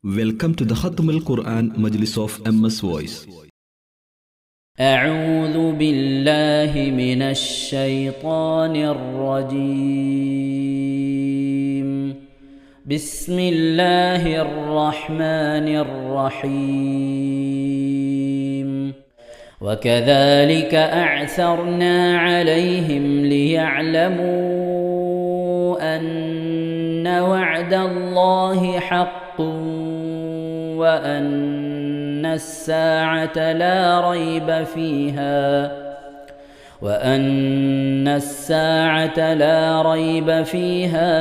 Welcome to the Khatm al-Quran Majlis of MS Voice. أعوذ بالله من الشيطان الرجيم. بسم الله الرحمن الرحيم. وكذلك أعثرنا عليهم ليعلموا أن وعد الله حق وأن الساعة لا ريب فيها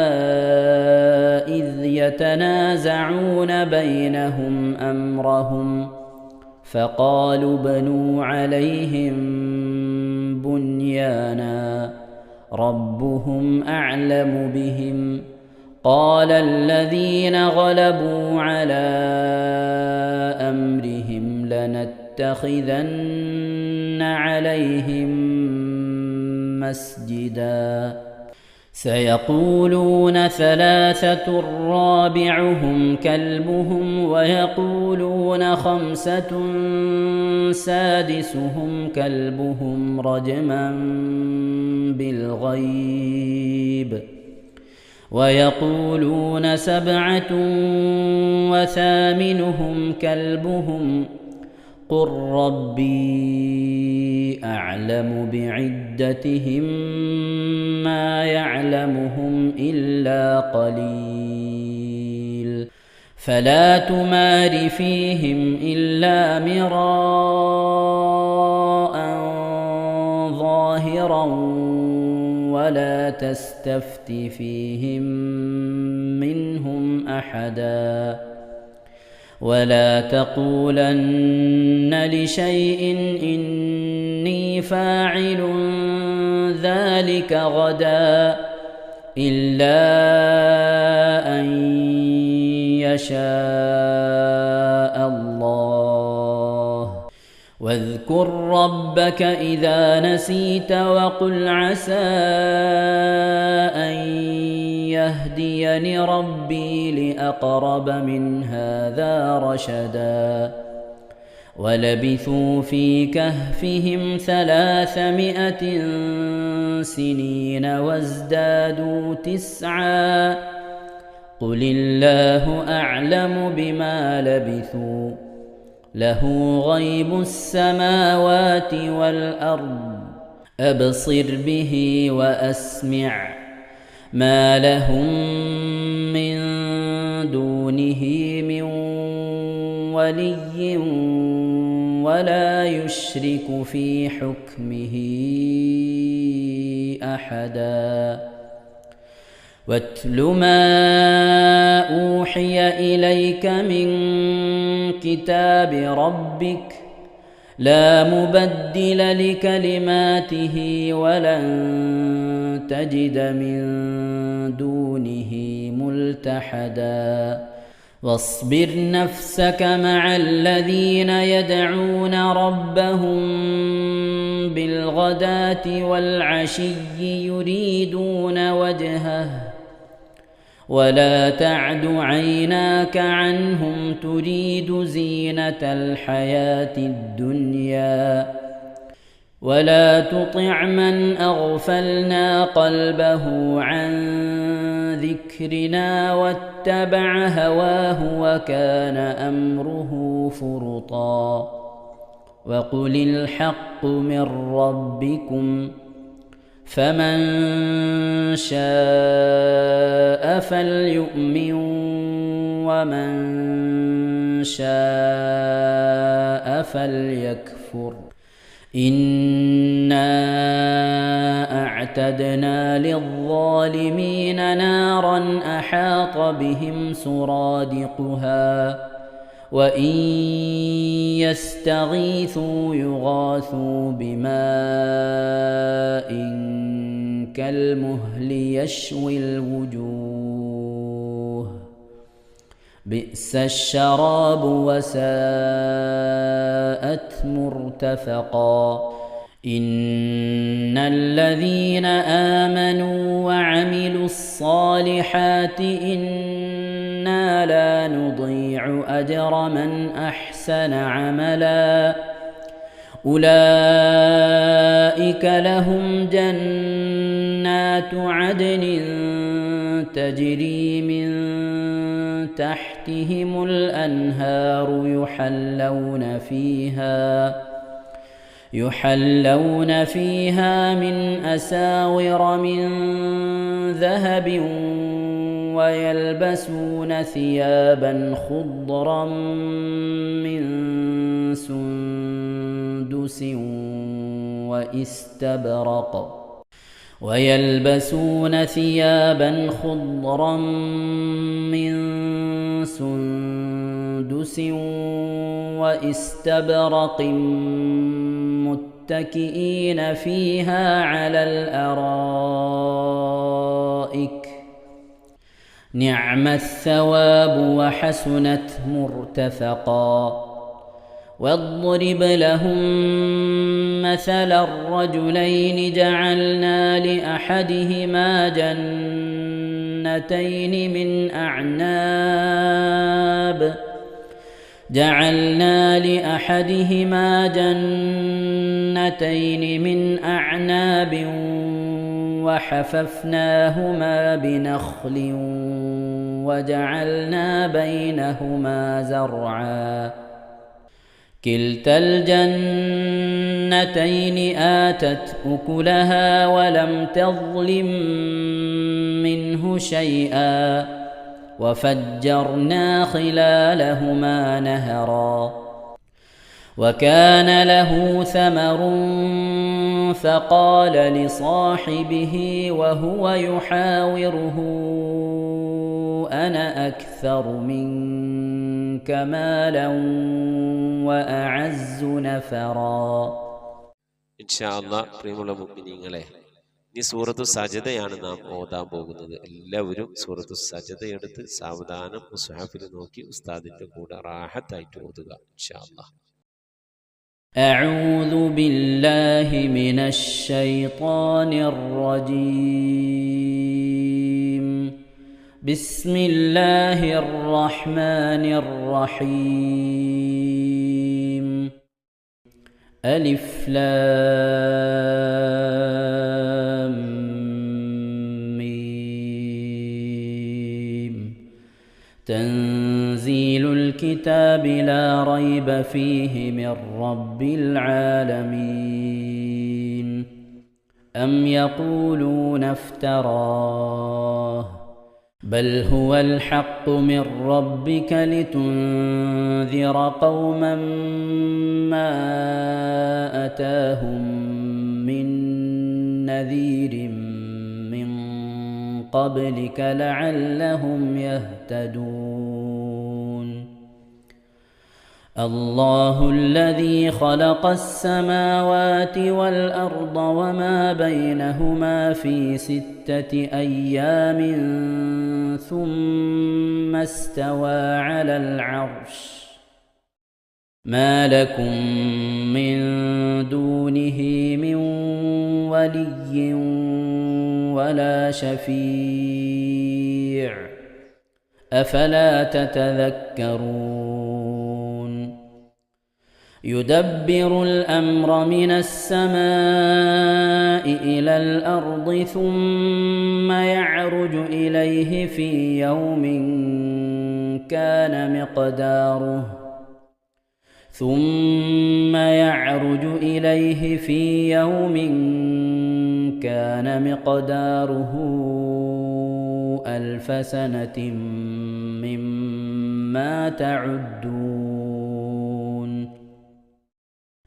إذ يتنازعون بينهم أمرهم فقالوا بنوا عليهم بنيانا ربهم أعلم بهم قال الذين غلبوا على أمرهم لنتخذن عليهم مسجدا سيقولون ثلاثة رابعهم كلبهم ويقولون خمسة سادسهم كلبهم رجما بالغيب ويقولون سبعة وثامنهم كلبهم قل ربي أعلم بعدتهم ما يعلمهم إلا قليل فلا تمار فيهم إلا مراء ظاهرا ولا تستفت فيهم منهم أحدا ولا تقولن لشيء إني فاعل ذلك غدا إلا أن يشاء الله واذكر ربك إذا نسيت وقل عسى أن يهديني ربي لأقرب من هذا رشدا ولبثوا في كهفهم 300 سنين وازدادوا 9 قل الله أعلم بما لبثوا له غيب السماوات والأرض أبصر به وأسمع ما لهم من دونه من ولي ولا يشرك في حكمه أحدا واتل ما أوحي إليك من كتاب ربك لا مبدل لكلماته ولن تجد من دونه ملتحدا واصبر نفسك مع الذين يدعون ربهم بالغداة والعشي يريدون وجهه ولا تعد عيناك عنهم تريد زينة الحياة الدنيا ولا تطع من أغفلنا قلبه عن ذكرنا واتبع هواه وكان أمره فرطا وقل الحق من ربكم فمن شاء فليؤمن ومن شاء فليكفر إنا أعتدنا للظالمين نارا أحاط بهم سرادقها وإن يستغيثوا يغاثوا بماء كالمهل يشوي الوجوه بئس الشراب وساءت مرتفقا إن الذين آمنوا وعملوا وعملوا الصالحات إنا لا نضيع أجر من أحسن عملا أولئك لهم جنات عدن تجري من تحتهم الأنهار يحلون فيها من أساور من ذهب ويلبسون ثيابا خضرا من سندس واستبرق متكئين فيها على الأرائك نعم الثواب وحسنت مرتفقا واضرب لهم مثلا الرجلين جعلنا لأحدهما جنتين من أعناب وحففناهما بنخل وجعلنا بينهما زرعا كلتا الجنتين آتت أكلها ولم تظلم منه شيئا وفجرنا خلالهما نهرا وكان له ثمر فقال لصاحبه وهو يحاوره أنا أكثر منك مالا وأعز نفرا إن شاء الله പ്രിയമുള്ള മുഅ്മിനീങ്ങളെ ഇനി സൂറത്തു സജദയാണ് നാം ഓതാൻ പോകുന്നത്. എല്ലാവരും സൂറത്തു സജദ എടുത്ത് സാവധാനം മുസ്ഹഫിൽ നോക്കി ഉസ്താദിന്റെ കൂടെ റാഹത്തായിട്ട് ഓതുക ഇൻഷാ അല്ലാഹ്. أعوذ بالله من الشيطان الرجيم بسم الله الرحمن الرحيم ألف لام ميم تنزيل الكتاب لا ريب فيه من رب العالمين أم يقولون افتراه بل هو الحق من ربك لتنذر قوما ما أتاهم من نذير من قبلك لعلهم يهتدون الله الذي خلق السماوات والأرض وما بينهما في 6 أيام ثم استوى على العرش ما لكم من دونه من ولي ولا شفيع أفلا تتذكرون يدبر الأمر من السماء إلى الأرض ثم يعرج إليه في يوم كان مقداره 1000 سنة مما تعدون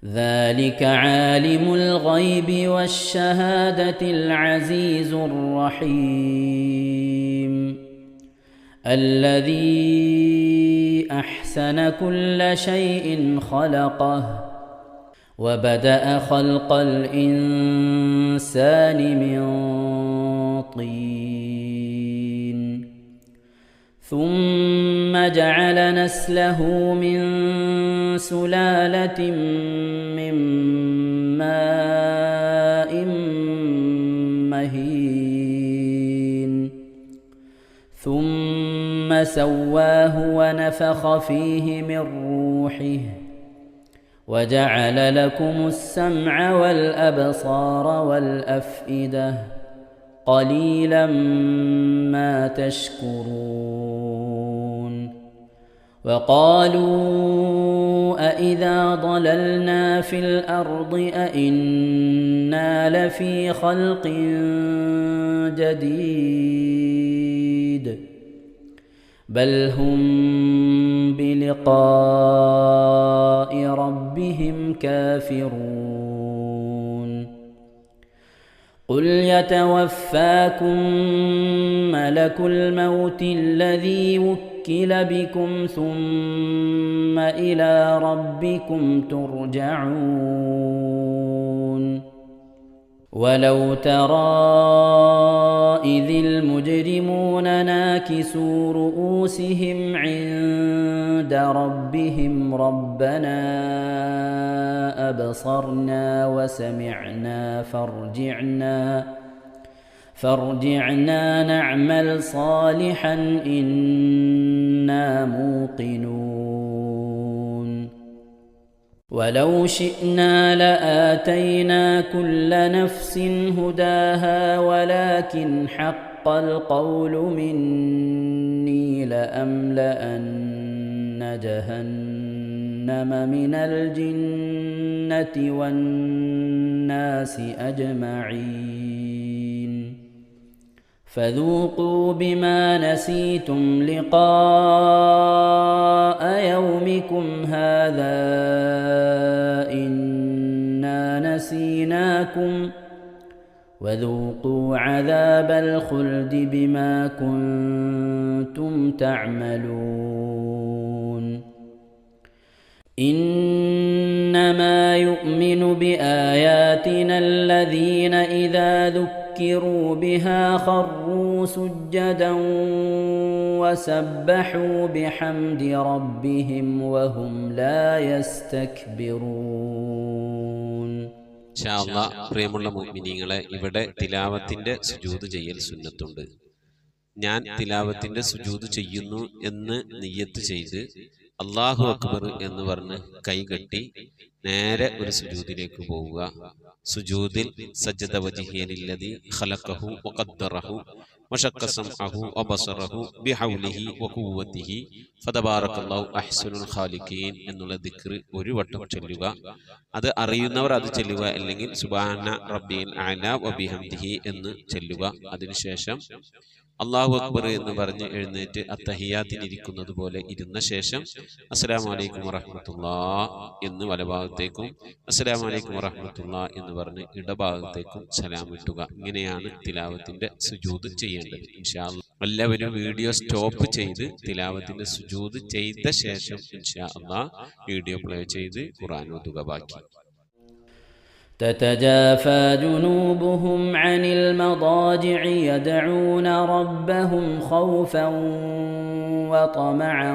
ذلك عالم الغيب والشهادة العزيز الرحيم الذي أحسن كل شيء خلقه وبدأ خلق الإنسان من طين ثم جعل نسله من سلالة من ماء مهين ثم سواه ونفخ فيه من روحه وجعل لكم السمع والأبصار والأفئدة قليلا ما تشكرون وقالوا أإذا ضللنا في الأرض أإنا لفي خلق جديد بل هم بلقاء ربهم كافرون قل يتوفاكم ملك الموت الذي وكل بكم ثم إلى ربكم ترجعون ولو ترى إذ المجرمون ناكسوا رؤوسهم عند ربهم ربنا أبصرنا وسمعنا فارجعنا نعمل صالحا إنا موقنون ولو شئنا لآتينا كل نفس هداها ولكن حق القول مني لأملأن جهنم من الجنة والناس أجمعين فذوقوا بما نسيتم لقاء يومكم هذا إنا نسيناكم وذوقوا عذاب الخلد بما كنتم تعملون إنما يؤمن بآياتنا الذين إذا ذكروا بها خروا سجدا وسبحوا بحمد ربهم وهم لا يستكبرون. ഇൻഷാ അല്ലാഹ് പ്രിയമുള്ള മുഅ്മിനീങ്ങളെ, ഇവിടെ തിലാവത്തിന്റെ സുജൂദ് ചെയ്യൽ സുന്നത്തുണ്ട്. ഞാൻ തിലാവത്തിന്റെ സുജൂദ് ചെയ്യുന്നു എന്ന് നിയ്യത്ത് ചെയ്ത് അല്ലാഹു അക്ബർ എന്ന് പറഞ്ഞ് കൈകെട്ടി നേരെ ഒരു സുജൂദിലേക്ക് പോവുക. സുജൂദിൽ സജ്ജദ വജ്ഹിയലില്ലദി ഖലഖഹു വഖദ്ദറഹു വശഖ്ഖ സമഅഹു വബസറഹു ബിഹൗലിഹി വഖുവ്വതിഹി ഫതബാറകല്ലാഹു അഹ്സനുൽ ഖാലിഖീൻ എന്നുള്ള ദിക്ർ ഒരു വട്ടം ചൊല്ലുക. അത് അറിയുന്നവർ അത് ചൊല്ലുക, അല്ലെങ്കിൽ സുബ്ഹാന റബ്ബിയൽ അഅല വബിഹംദിഹി എന്ന് ചൊല്ലുക. അതിനുശേഷം അല്ലാഹു അക്ബർ എന്ന് പറഞ്ഞ് എഴുന്നേറ്റ് അത്തഹിയാത്തിനിരിക്കുന്നത് പോലെ ഇരുന്ന ശേഷം അസ്സലാമു അലൈക്കും വറഹ്മത്തുള്ളാഹ് എന്ന് വലഭാഗത്തേക്കും അസ്സലാമു അലൈക്കും വറഹ്മത്തുള്ളാഹ് എന്ന് പറഞ്ഞ് ഇടഭാഗത്തേക്കും സലാം ഇട്ടുക. ഇങ്ങനെയാണ് തിലാവത്തിന്റെ സുജൂദ് ചെയ്യേണ്ടത്. ഇൻഷാ അല്ലാഹ് എല്ലാവരും വീഡിയോ സ്റ്റോപ്പ് ചെയ്ത് തിലാവത്തിന്റെ സുജൂദ് ചെയ്ത ശേഷം ഇൻഷാ അല്ലാഹ് വീഡിയോ പ്ലേ ചെയ്ത് ഖുർആൻ ഓതുക. ബാക്കി تتجافى جنوبهم عن المضاجع يدعون ربهم خوفا وطمعا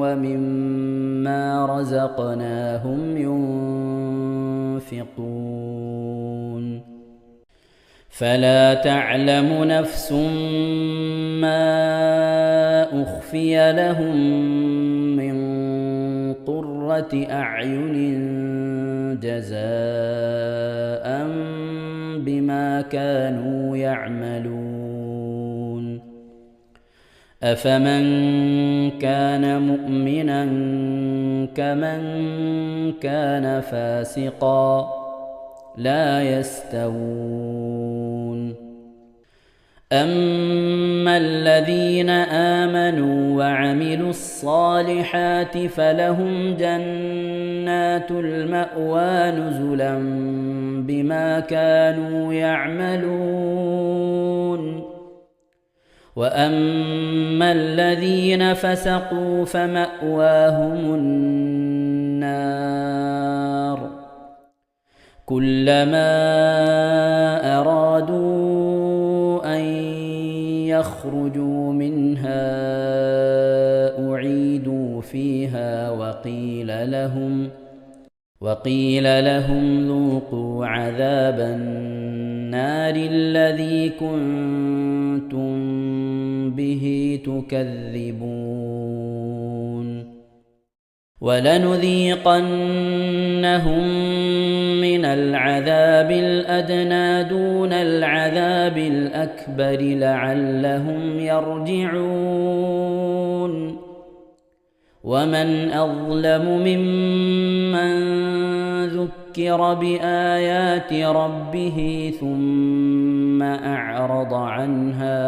ومما رزقناهم ينفقون فلا تعلم نفس ما أخفي لهم من قرة أعين جزاء بما كانوا يعملون أفمن كان مؤمنا كمن كان فاسقا لا يستوون أما الذين آمنوا وعملوا الصالحات فلهم جنات المأوى نزلا بما كانوا يعملون وأما الذين فسقوا فمأواهم النار كلما أرادوا أن يخرجوا منها أعيدوا فيها وقيل لهم ذوقوا عذاب النار الذي كنتم به يكذبون ولنذيقنهم من العذاب الأدنى دون العذاب الأكبر لعلهم يرجعون ومن أظلم ممن ذكر بآيات ربه ثم أعرض عنها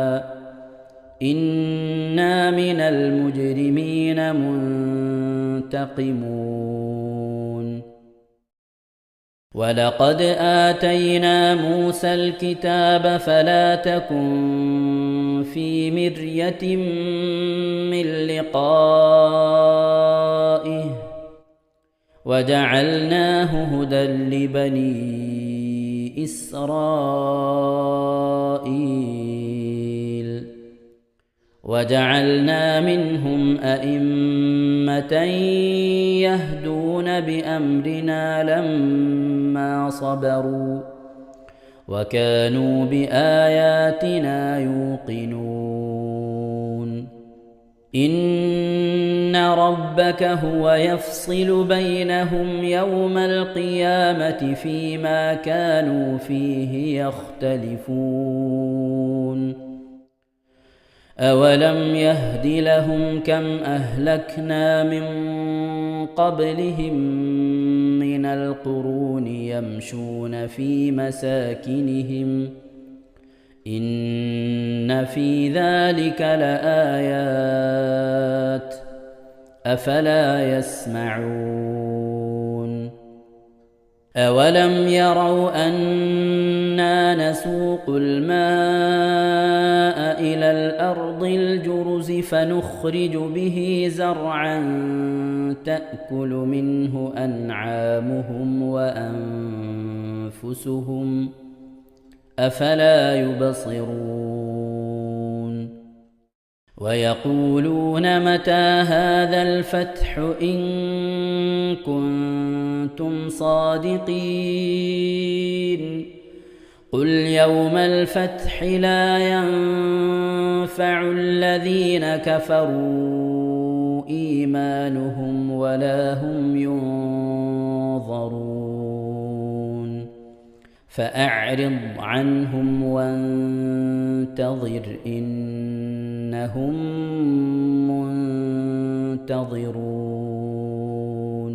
إنا من المجرمين منتقمون ولقد آتينا موسى الكتاب فلا تكن في مرية من لقائه وجعلناه هدى لبني إسرائيل وجعلنا منهم أئمة يهدون بأمرنا لما صبروا وكانوا بآياتنا يوقنون إن ربك هو يفصل بينهم يوم القيامة فيما كانوا فيه يختلفون أولم يهد لهم كم أهلكنا من قبلهم من القرون يمشون في مساكنهم إن في ذلك لآيات أفلا يسمعون أولم يروا أنا نسوق الماء إلى الأرض الجرز فنخرج به زرعا تأكل منه أنعامهم وأنفسهم أفلا يبصرون ويقولون متى هذا الفتح إن كنتم صادقين قل يوم الفتح لا ينفع الذين كفروا إيمانهم ولا هم ينظرون فأعرض عنهم وانتظر إنهم منتظرون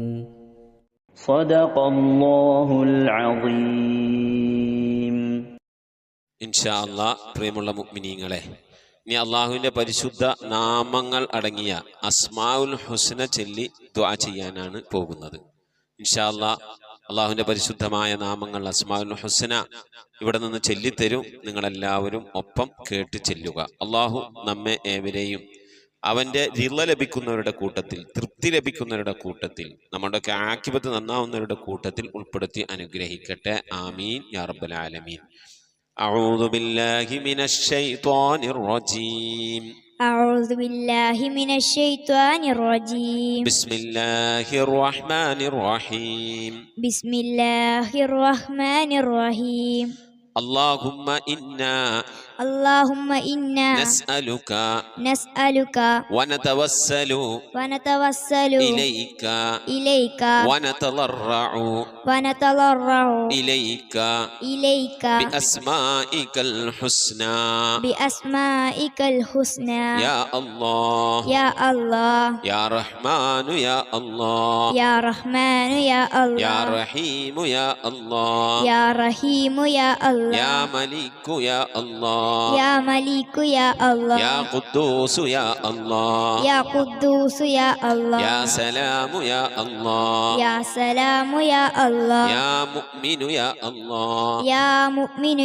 صدق الله العظيم ഇൻഷാ അല്ലാഹ്. പ്രിയമുള്ള മുഅ്മിനീങ്ങളെ, ഇനി അള്ളാഹുവിൻ്റെ പരിശുദ്ധ നാമങ്ങൾ അടങ്ങിയ അസ്മാഉൽ ഹുസ്ന ചൊല്ലി ദുആ ചെയ്യാനാണ് പോകുന്നത്. ഇൻഷാ അല്ലാഹ് അള്ളാഹുവിൻ്റെ പരിശുദ്ധമായ നാമങ്ങൾ അസ്മാഉൽ ഹുസ്ന ഇവിടെ നിന്ന് ചൊല്ലിത്തരും. നിങ്ങളെല്ലാവരും ഒപ്പം കേട്ട് ചെല്ലുക. അള്ളാഹു നമ്മെ ഏവരെയും അവൻ്റെ റിള ലഭിക്കുന്നവരുടെ കൂട്ടത്തിൽ, തൃപ്തി ലഭിക്കുന്നവരുടെ കൂട്ടത്തിൽ, നമ്മുടെയൊക്കെ ആഖിബത്ത് നന്നാവുന്നവരുടെ കൂട്ടത്തിൽ ഉൾപ്പെടുത്തി അനുഗ്രഹിക്കട്ടെ. ആമീൻ യാ റബ്ബൽ ആലമീൻ. أعوذ بالله من الشيطان الرجيم. أعوذ بالله من الشيطان الرجيم. بسم الله الرحمن الرحيم. بسم الله الرحمن الرحيم. اللهم إنا نسألك ونتوسل إليك ونتضرع إليك بأسمائك الحسنى يا الله يا رحمن يا الله يا رحيم يا الله يا ملك يا الله يا قدوس يا الله يا سلام يا الله يا مؤمن يا الله يا مهيمن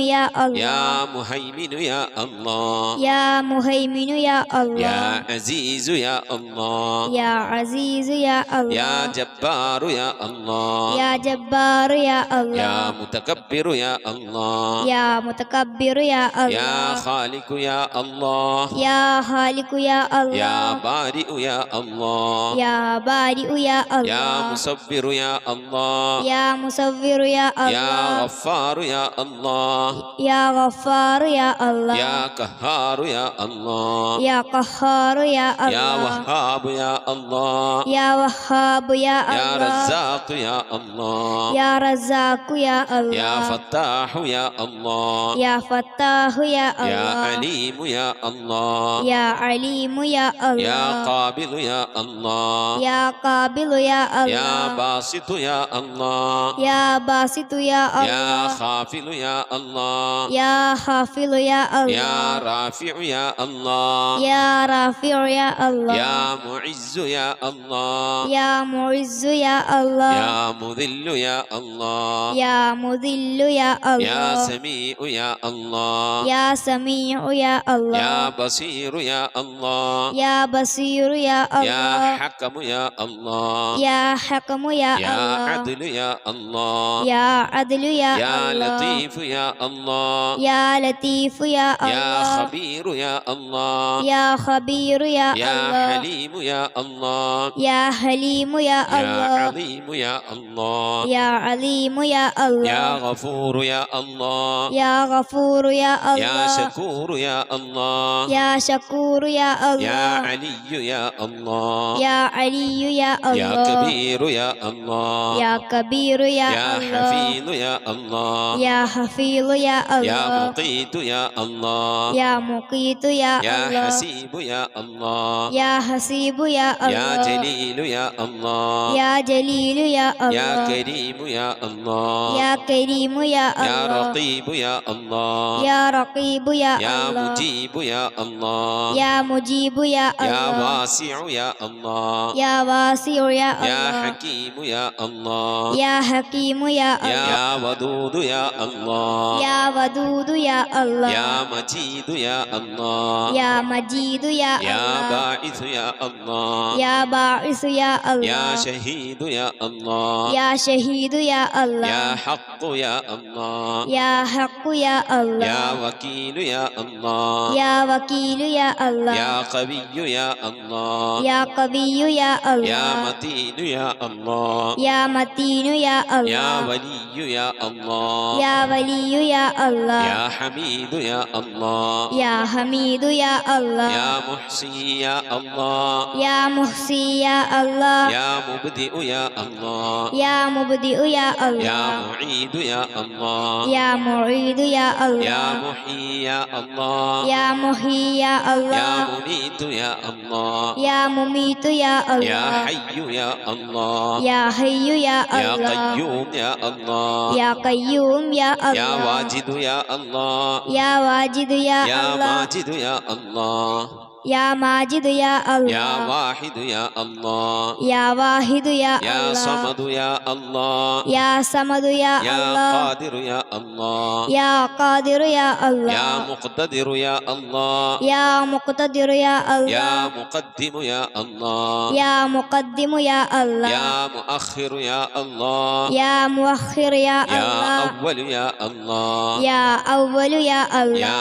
يا الله يا عزيز يا الله يا جبار يا الله يا متكبر يا الله يا يا خالق يا الله يا خالق يا الله يا بارئ يا الله يا بارئ يا يا الله مصبر يا الله يا مصور يا يا الله غفار يا الله يا غفار يا الله يا قهار يا الله يا قهار يا يا الله وهاب يا الله يا وهاب يا يا الله رزاق يا الله يا رزاق يا الله يا فتاح يا الله يا فتاح يا يا الله عليم يا الله يا عليم يا يا الله قابل يا الله يا قابل يا يا الله باسط يا الله يا باسط يا يا الله خافل يا الله يا حافظ يا يا الله رافع يا الله يا رافع يا الله يا معز يا الله يا معز يا الله يا مذل يا الله يا مذل يا يا الله سميع يا الله يا سميع يا الله يا بصير يا الله يا بصير يا يا الله حكم يا الله يا حكم يا يا الله عدل يا الله يا عدل يا يا الله لطيف يا الله يا لطيف يا يا الله خبير يا الله يا خبير يا يا الله حليم يا الله يا حليم يا يا الله عظيم يا الله يا عليم يا يا الله غفور يا الله يا غفور يا يا الله شكور يا الله يا شكور يا يا الله علي يا الله يا علي يا يا الله كبير يا الله يا كبير يا يا الله حفيظ يا الله يا حفيظ يا يا الله مقيت يا الله يا مقيت يا يا الله حسيب يا الله يا حسيب يا يا الله جليل يا الله يا جليل يا يا الله كريم يا الله يا كريم يا يا الله رقيب يا الله يا رقيب يا يا الله مجيب يا الله يا مجيب يا يا الله واسع يا الله يا واسع يا يا الله حكيم يا الله يا حكيم يا الله يا ودود يا الله يا ودود يا الله يا مجيد يا الله يا مجيد يا يا الله باعث يا الله يا باعث يا الله يا شهيد يا الله يا شهيد يا الله يا حق يا الله يا حق يا الله يا وكيل يا الله يا وكيل يا الله يا قوي يا الله يا قوي يا يا الله متين يا الله يا متين يا يا الله ولي يا الله يا ولي يا الله يا حميد يا الله يا حميد يا الله يا محصي يا الله يا محصي يا الله يا مبدئ يا الله يا مبدئ يا يا الله معيد يا الله يا معيد يا يا الله محيي يا الله يا محيي يا يا الله مميت يا الله يا مميت يا يا الله حي يا الله يا حي يا يا الله قيوم يا الله يا قيوم يا يا الله واجد يا الله يا واجد يا يا الله ماجد يا الله يا ماجد يا يا الله واحد يا الله يا واحد يا يا الله صمد يا الله يا صمد يا يا الله قادر يا الله يا قادر يا الله يا مقتدر يا الله يا مقتدر يا الله يا مقدم يا الله يا مقدم يا الله يا مؤخر يا الله يا مؤخر يا يا الله أول يا الله يا أول يا الله يا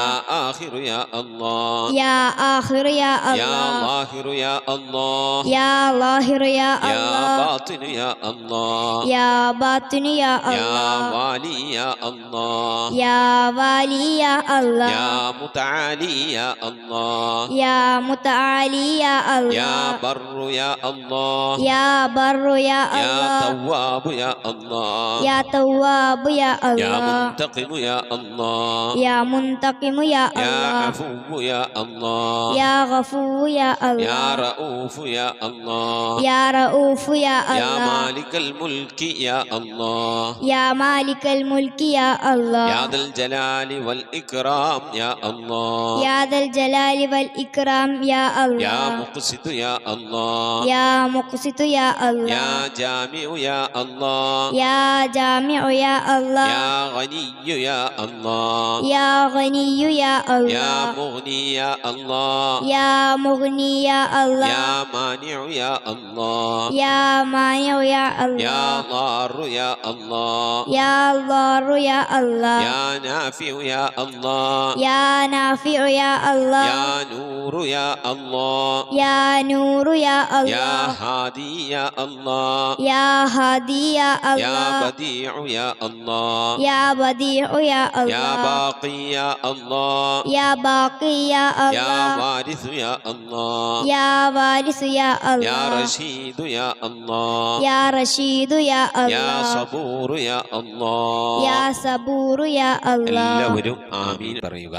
آخر يا الله يا آخر يا يا الله ظاهر يا الله يا ظاهر يا يا الله باطن يا الله يا باطن يا يا الله والي يا الله يا والي يا الله يا متعالي يا الله يا متعالي يا يا الله بر يا الله يا بر يا يا الله تواب يا الله يا تواب يا يا الله منتقم يا الله يا منتقم يا يا الله عفو يا الله يا غفور يا يا الله رؤوف يا الله يا رؤوف يا يا الله مالك الملك يا الله يا مالك الملك يا الله يا ذا الجلال والإكرام يا الله يا ذا الجلال والإكرام يا يا الله مقسط يا الله يا مقسط يا الله يا جامع يا الله يا جامع يا الله يا غني يا الله يا غني يا يا الله مغني يا الله യാ മുഗ്നി യാ അല്ലാഹ് യാ മാനിഉ യാ അല്ലാഹ് യാ മാനിഉ യാ യാ അല്ലാഹ് ളാറു യാ അല്ലാഹ് യാ ളാറു യാ അല്ലാഹ് യാ നാഫിഉ യാ അല്ലാഹ് യാ നാഫിഉ യാ അല്ലാഹ് യാ നൂറു യാ അല്ലാഹ് യാ നൂറു യാ യാ അല്ലാഹ് ഹാദി യാ അല്ലാഹ് യാ ഹാദി യാ യാ അല്ലാഹ് ബദീഉ യാ അല്ലാഹ് യാ ബദീഉ യാ യാ അല്ലാഹ് ബാഖി യാ അല്ലാഹ് യാ ബാഖി യാ യാ അല്ലാഹ് വാരിസു യാ അല്ലാഹ് യാ വാരിസു യാ യാ അല്ലാഹ് റഷീദു യാ അല്ലാഹ് യാ റഷീദു യാ യാ അല്ലാഹ് സബൂറു യാ അല്ലാഹ്. യാ സബൂറു യാ അല്ലാഹ്. എല്ലാവരും ആമീൻ പറയുക.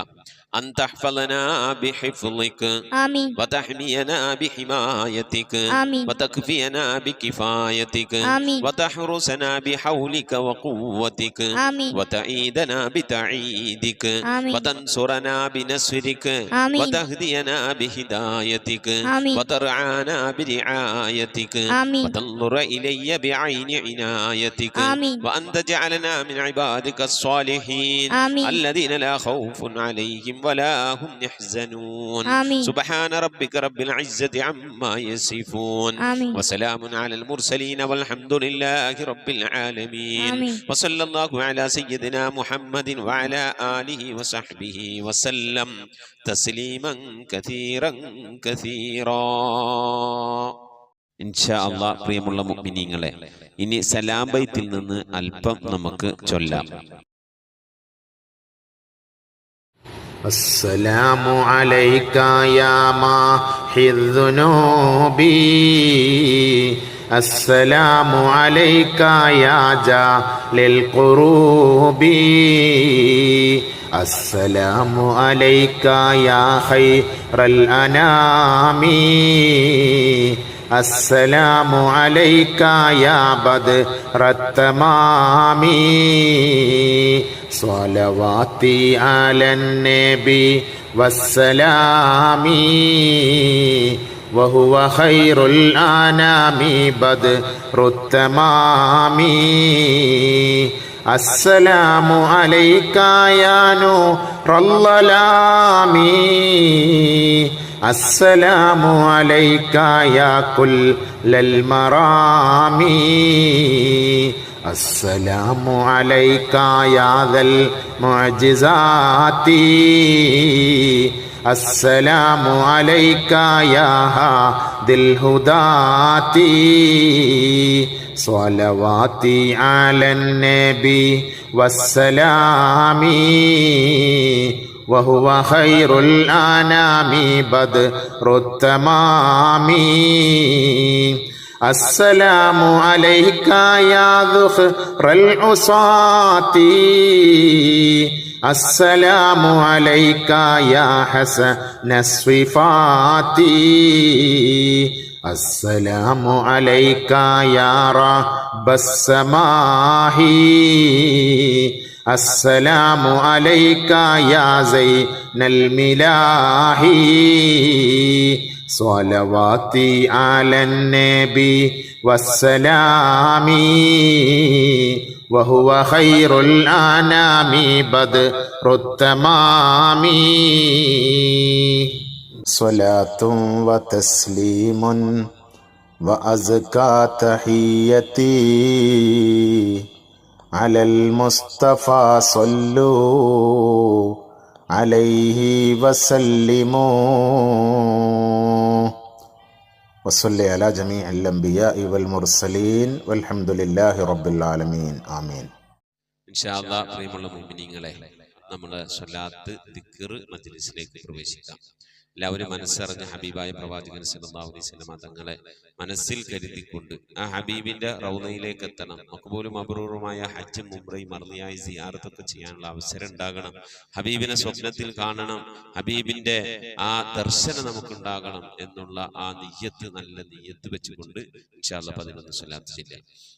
أن تحفظنا بحفظك ആമീൻ وتحمينا بحمايتك ആമീൻ وتكفينا بكفايتك ആമീൻ وتحرسنا بحولك وقوتك ആമീൻ وتعيدنا بتعيدك ആമീൻ وتنصرنا بنصرك ആമീൻ وتهدينا بهدايتك ആമീൻ وترعانا برعايتك ആമീൻ وتنظر إلي بعين عنايتك ആമീൻ وأن تجعلنا من عبادك الصالحين ആമീൻ الذين لا خوف عليهم ولا هم يحزنون آمين. سبحان ربك رب العزة عما يصفون آمين. وسلام على المرسلين والحمد لله رب العالمين آمين. وصلى الله على سيدنا محمد وعلى آله وصحبه وسلم تسليما كثيرا كثيرا. ഇൻഷാ അല്ലാഹ് പ്രിയമുള്ള മുഅ്മിനീങ്ങളെ, ഇനി സലാം ബൈത്തിൽ നിന്ന് അല്പം നമുക്ക് ചൊല്ലാം. السلام عليك يا ماحي الذنوب السلام عليك يا جال القروب السلام عليك يا خير الأنام السلام عليك يا بدر التمام صلواتي على النبي والسلام وهو خير الأنام بدر التمام السلام عليك يا نور الظلام السلام عليك يا كل المرام السلام عليك يا ذا المعجزات السلام عليك يا هادي الهداة صلواتي على النبي والسلام وهو خير الأنام بدر التمام السلام عليك يا ذخر العصاة السلام عليك يا حسن الصفات السلام عليك يا رب السماء السلام عليك يا زين الملاح صلواتي على النبي والسلام وهو خير الأنام بدر التمام صلاة وتسليم وأزكى تحيتي على المصطفى صلوا عليه وسلموا وصلي على جميع الأنبياء والمرسلين والحمد لله رب العالمين آمين. ഇൻഷാ അല്ലാഹ് പ്രിയമുള്ള മുഅ്മിനീങ്ങളെ, നമ്മൾ സ്വലാത്ത് ദിക്ർ മജ്ലിസിലേക്ക് പ്രവേശിക്കാം. എല്ലാവരും മനസ്സറിഞ്ഞ ഹബീബായ പ്രവാചകൻ സല്ലല്ലാഹു അലൈഹി വസല്ലം തങ്ങളെ മനസ്സിൽ കരുതിക്കൊണ്ട് ആ ഹബീബിന്റെ റൗളയിലേക്ക് എത്തണം. മഖ്ബൂലും മബ്റൂറുമായ ഹജ്ജും ഉംറയും മർദിയായ സിയാറത്തൊക്കെ ചെയ്യാനുള്ള അവസരം ഉണ്ടാകണം. ഹബീബിനെ സ്വപ്നത്തിൽ കാണണം, ഹബീബിന്റെ ആ ദർശനം നമുക്കുണ്ടാകണം എന്നുള്ള ആ നിയ്യത്ത്, നല്ല നിയ്യത്ത് വെച്ചുകൊണ്ട് ഇൻഷാ അല്ലാഹ് 11 സ്വലാത്ത് ചൊല്ലാം.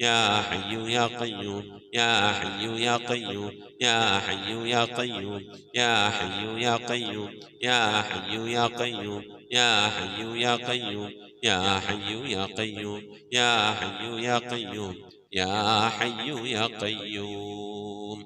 يا حي يا قيوم يا حي يا قيوم يا حي يا قيوم يا حي يا قيوم يا حي يا قيوم يا حي يا قيوم يا حي يا قيوم يا حي يا قيوم يا حي يا قيوم.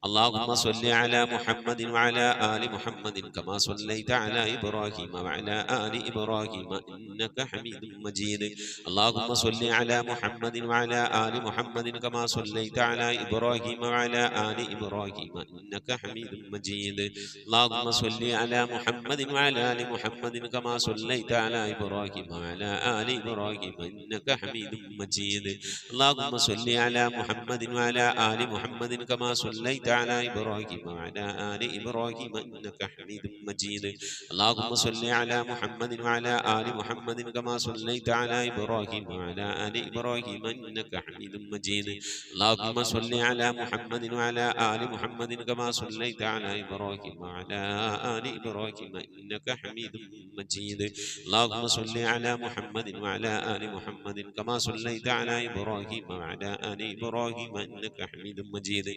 اللهم صل على محمد وعلى آل محمد كما صليت على إبراهيم وعلى آل إبراهيم إنك حميد مجيد. اللهم صل على محمد وعلى آل محمد كما صليت على إبراهيم وعلى آل إبراهيم إنك حميد مجيد. اللهم صل على محمد وعلى آل محمد كما صليت على إبراهيم وعلى آل إبراهيم إنك حميد مجيد. اللهم صل على محمد وعلى آل محمد كما صليت على إبراهيم وعلى آل إبراهيم إنك حميد مجيد. اللهم صل على محمد وعلى آل محمد كما صليت على إبراهيم وعلى آل إبراهيم إنك حميد مجيد. اللهم صل على محمد وعلى آل محمد كما صليت على إبراهيم وعلى آل إبراهيم إنك حميد مجيد. اللهم صل على محمد وعلى آل محمد كما صليت على إبراهيم وعلى آل إبراهيم إنك حميد مجيد.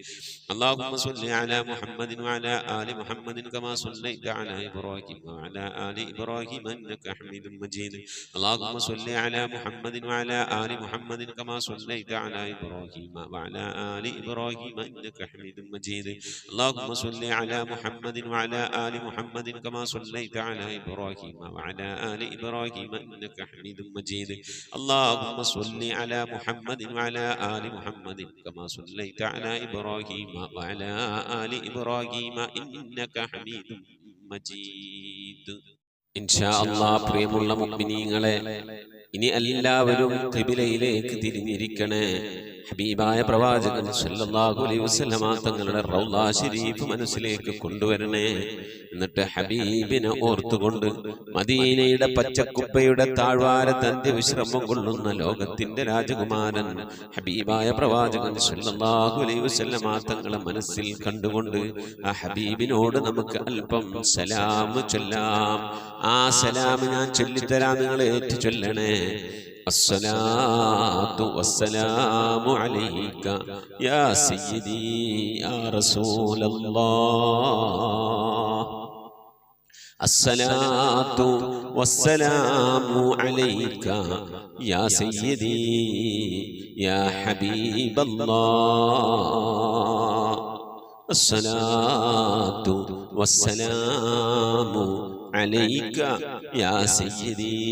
اللهم صل على محمد وعلى آل محمد كما صليت على إبراهيم وعلى آل إبراهيم إنك حميد مجيد. اللهم صل على محمد وعلى آل محمد كما صليت على إبراهيم وعلى آل إبراهيم إنك حميد مجيد. اللهم صل على محمد وعلى آل محمد كما صليت على إبراهيم وعلى آل إبراهيم إنك حميد مجيد. اللهم صل على محمد وعلى آل محمد كما صليت على إبراهيم وعلى آل إبراهيم إنك حميد مجيد. إن شاء الله പ്രിയമുള്ള മുഅ്മിനീങ്ങളെ, ഇനി എല്ലാവരും ഖിബിലയിലേക്ക് തിരിഞ്ഞിരിക്കണേ. ഹബീബായ പ്രവാചകൻ സല്ലല്ലാഹു അലൈഹി വസല്ലമ തങ്ങളുടെ റൗള ശരീഫ് മനസ്സിലേക്ക് കൊണ്ടുവരണേ. എന്നിട്ട് ഹബീബിനെ ഓർത്തുകൊണ്ട് മദീനയുടെ പച്ചക്കുപ്പയുടെ താഴ്വാരത്ത് അന്ത്യവിശ്രമം കൊള്ളുന്ന ലോകത്തിന്റെ രാജകുമാരൻ ഹബീബായ പ്രവാചകൻ സല്ലല്ലാഹു അലൈഹി വസല്ലമ തങ്ങളെ മനസ്സിൽ കണ്ടുകൊണ്ട് ആ ഹബീബിനോട് നമുക്ക് അല്പം സലാം ചൊല്ലാം. ആ സലാം ഞാൻ ചൊല്ലിത്തരാം, നിങ്ങൾ ഏറ്റു ചൊല്ലണേ. അസ്സലാത്തു വസ്സലാമു അലൈക യാ സയ്യിദി യാ റസൂലല്ലാഹ്. അസ്സലാത്തു വസ്സലാമു അലൈക യാ സയ്യിദി യാ ഹബീബല്ലാഹ്. അസ്സലാത്തു വസ്സലാമു عليك يا سيدي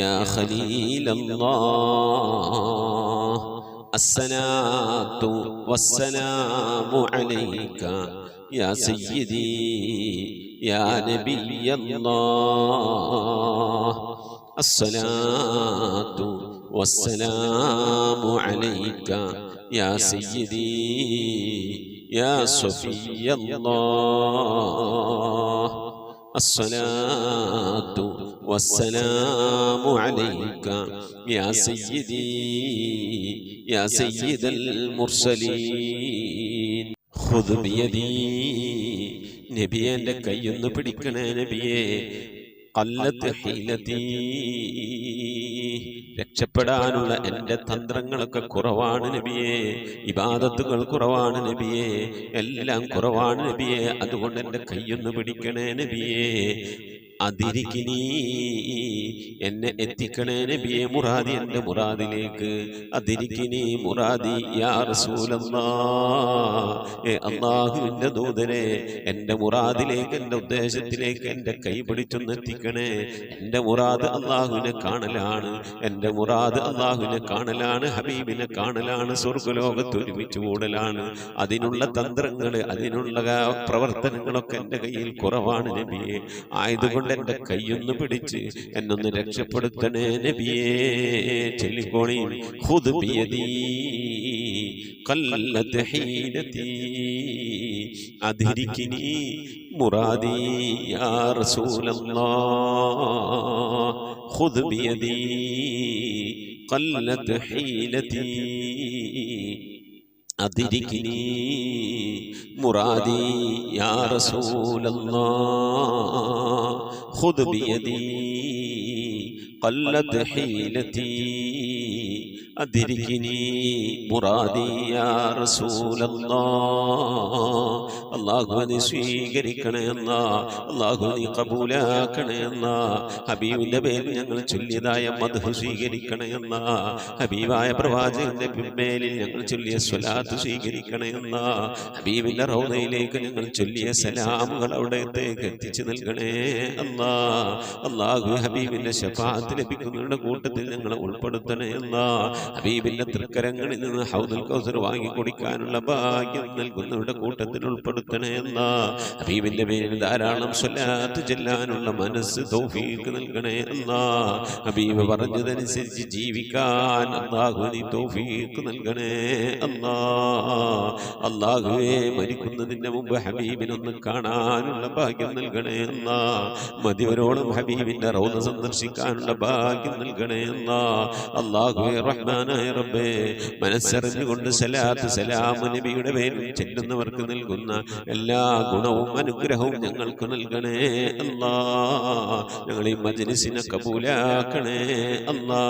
يا خليل الله. الصلاة والسلام عليك يا سيدي يا نبي الله. الصلاة والسلام عليك يا سيدي يا صفي الله. الصلاة والسلام عليك يا سيدي يا سيد المرسلين. خذ بيدي നബിയെ, എൻ്റെ കൈയൊന്ന് പിടിക്കണേ നബിയെ. ഖല്ലത്ത് ഹീലതീ, രക്ഷപ്പെടാനുള്ള എൻ്റെ തന്ത്രങ്ങളൊക്കെ കുറവാണ് നബിയെ. ഇബാദത്തുകൾ കുറവാണ് നബിയെ, എല്ലാം കുറവാണ് നബിയെ. അതുകൊണ്ട് എൻ്റെ കൈയൊന്ന് പിടിക്കണേ നബിയെ. അതിരിക്കിനി, എന്നെ എത്തിക്കണേ നബിയെ മുറാദി, എൻ്റെ മുറാദിലേക്ക്. അതിരിക്കിനി മുറാദി യാ റസൂലല്ലാഹ്. അല്ലാഹുവിൻ്റെ ദൂതനെ, എൻ്റെ മുറാദിലേക്ക്, എൻ്റെ ഉദ്ദേശത്തിലേക്ക് എൻ്റെ കൈ പിടിച്ചൊന്ന് എത്തിക്കണേ. എൻ്റെ മുറാദ് അല്ലാഹുവിനെ കാണലാണ്, എൻ്റെ മുറാദ് അല്ലാഹുവിനെ കാണലാണ്, ഹബീബിനെ കാണലാണ്, സ്വർഗ്ഗലോകത്ത് ഒരുമിച്ച് കൂടലാണ്. അതിനുള്ള തന്ത്രങ്ങൾ, അതിനുള്ള പ്രവർത്തനങ്ങളൊക്കെ എൻ്റെ കയ്യിൽ കുറവാണ് നബിയെ. ആയതുകൊണ്ട് എൻ്റെ കൈയൊന്ന് പിടിച്ച് എന്നൊന്ന് രക്ഷപ്പെടുത്തണേ നബിയേ. ചൊല്ലിക്കോണി. ഖുദ് ബിയദീ ഖല്ലത്ത് ഹീലതീ അദ്രികിനി മുറാദി യാ റസൂലല്ലാഹ്. ഖുദ് ബിയദീ ഖല്ലത്ത് ഹീലതീ അദ്രികിനി മുറാദി യാ റസൂലല്ലാഹ്. ഖുദ് ബിയദീ قلت حيلتي أدركني مرادي يا رسول الله അള്ളാഹു നീ സ്വീകരിക്കണേ എന്ന അള്ളാഹു നീ കബൂലാക്കണേ എന്ന ഹബീബിന്റെ പേരിൽ ഞങ്ങൾ ചൊല്ലിയതായ മദ്ഹ് സ്വീകരിക്കണേ എന്ന ഹബീബായ പ്രവാചകന്റെ മേലിൽ ഞങ്ങൾ ചൊല്ലിയ സ്വലാത്ത് സ്വീകരിക്കണേ എന്ന ഹബീബിന്റെ റൗദയിലേക്ക് ഞങ്ങൾ ചൊല്ലിയ സലാമുകൾ അവിടത്തേക്ക് എത്തിച്ചു നൽകണേ അല്ലാ. അള്ളാഹു ഹബീബിന്റെ ശഫാഅത്ത് ലഭിക്കുന്നവരുടെ കൂട്ടത്തിൽ ഞങ്ങളെ ഉൾപ്പെടുത്തണേ എന്ന ഹബീബിന്റെ തൃക്കരങ്ങളിൽ നിന്ന് ഹൗദുൽ കൗസർ വാങ്ങി കുടിക്കാനുള്ള ഭാഗ്യം നൽകുന്നവരുടെ കൂട്ടത്തിൽ ഉൾപ്പെടുത്തണേ എന്ന ഹബീബിന്റെ പേരിൽ ധാരാളം സ്വലാത്ത് ചെല്ലാനുള്ള മനസ്സ് തൗഫീഖ് നൽകണേ എന്ന ഹബീബ് പറഞ്ഞതനുസരിച്ച് ജീവിക്കാൻ അല്ലാഹു നീ തൗഫീഖ് നൽകണേ അല്ലാ. അല്ലാഹുവേ മരിക്കുന്നതിന് മുമ്പ് ഹബീബിനൊന്ന് കാണാനുള്ള ഭാഗ്യം നൽകണേ എന്ന മതിവരോളം ഹബീബിന്റെ റൗദ സന്ദർശിക്കാനുള്ള ഭാഗ്യം നൽകണേ എന്ന അല്ലാഹുവേ റഹ്മാനായ റബ്ബേ മനസ്സറിഞ്ഞുകൊണ്ട് സലാത്ത് സലാം നബിയുടെ പേരിൽ ചെല്ലുന്നവർക്ക് നൽകുന്ന എല്ലാ ഗുണവും അനുഗ്രഹവും ഞങ്ങൾക്ക് നൽകണേ അല്ലാ. ഞങ്ങൾ ഈ മജ്ലിസിനെ കബൂലാക്കണേ അല്ലാ.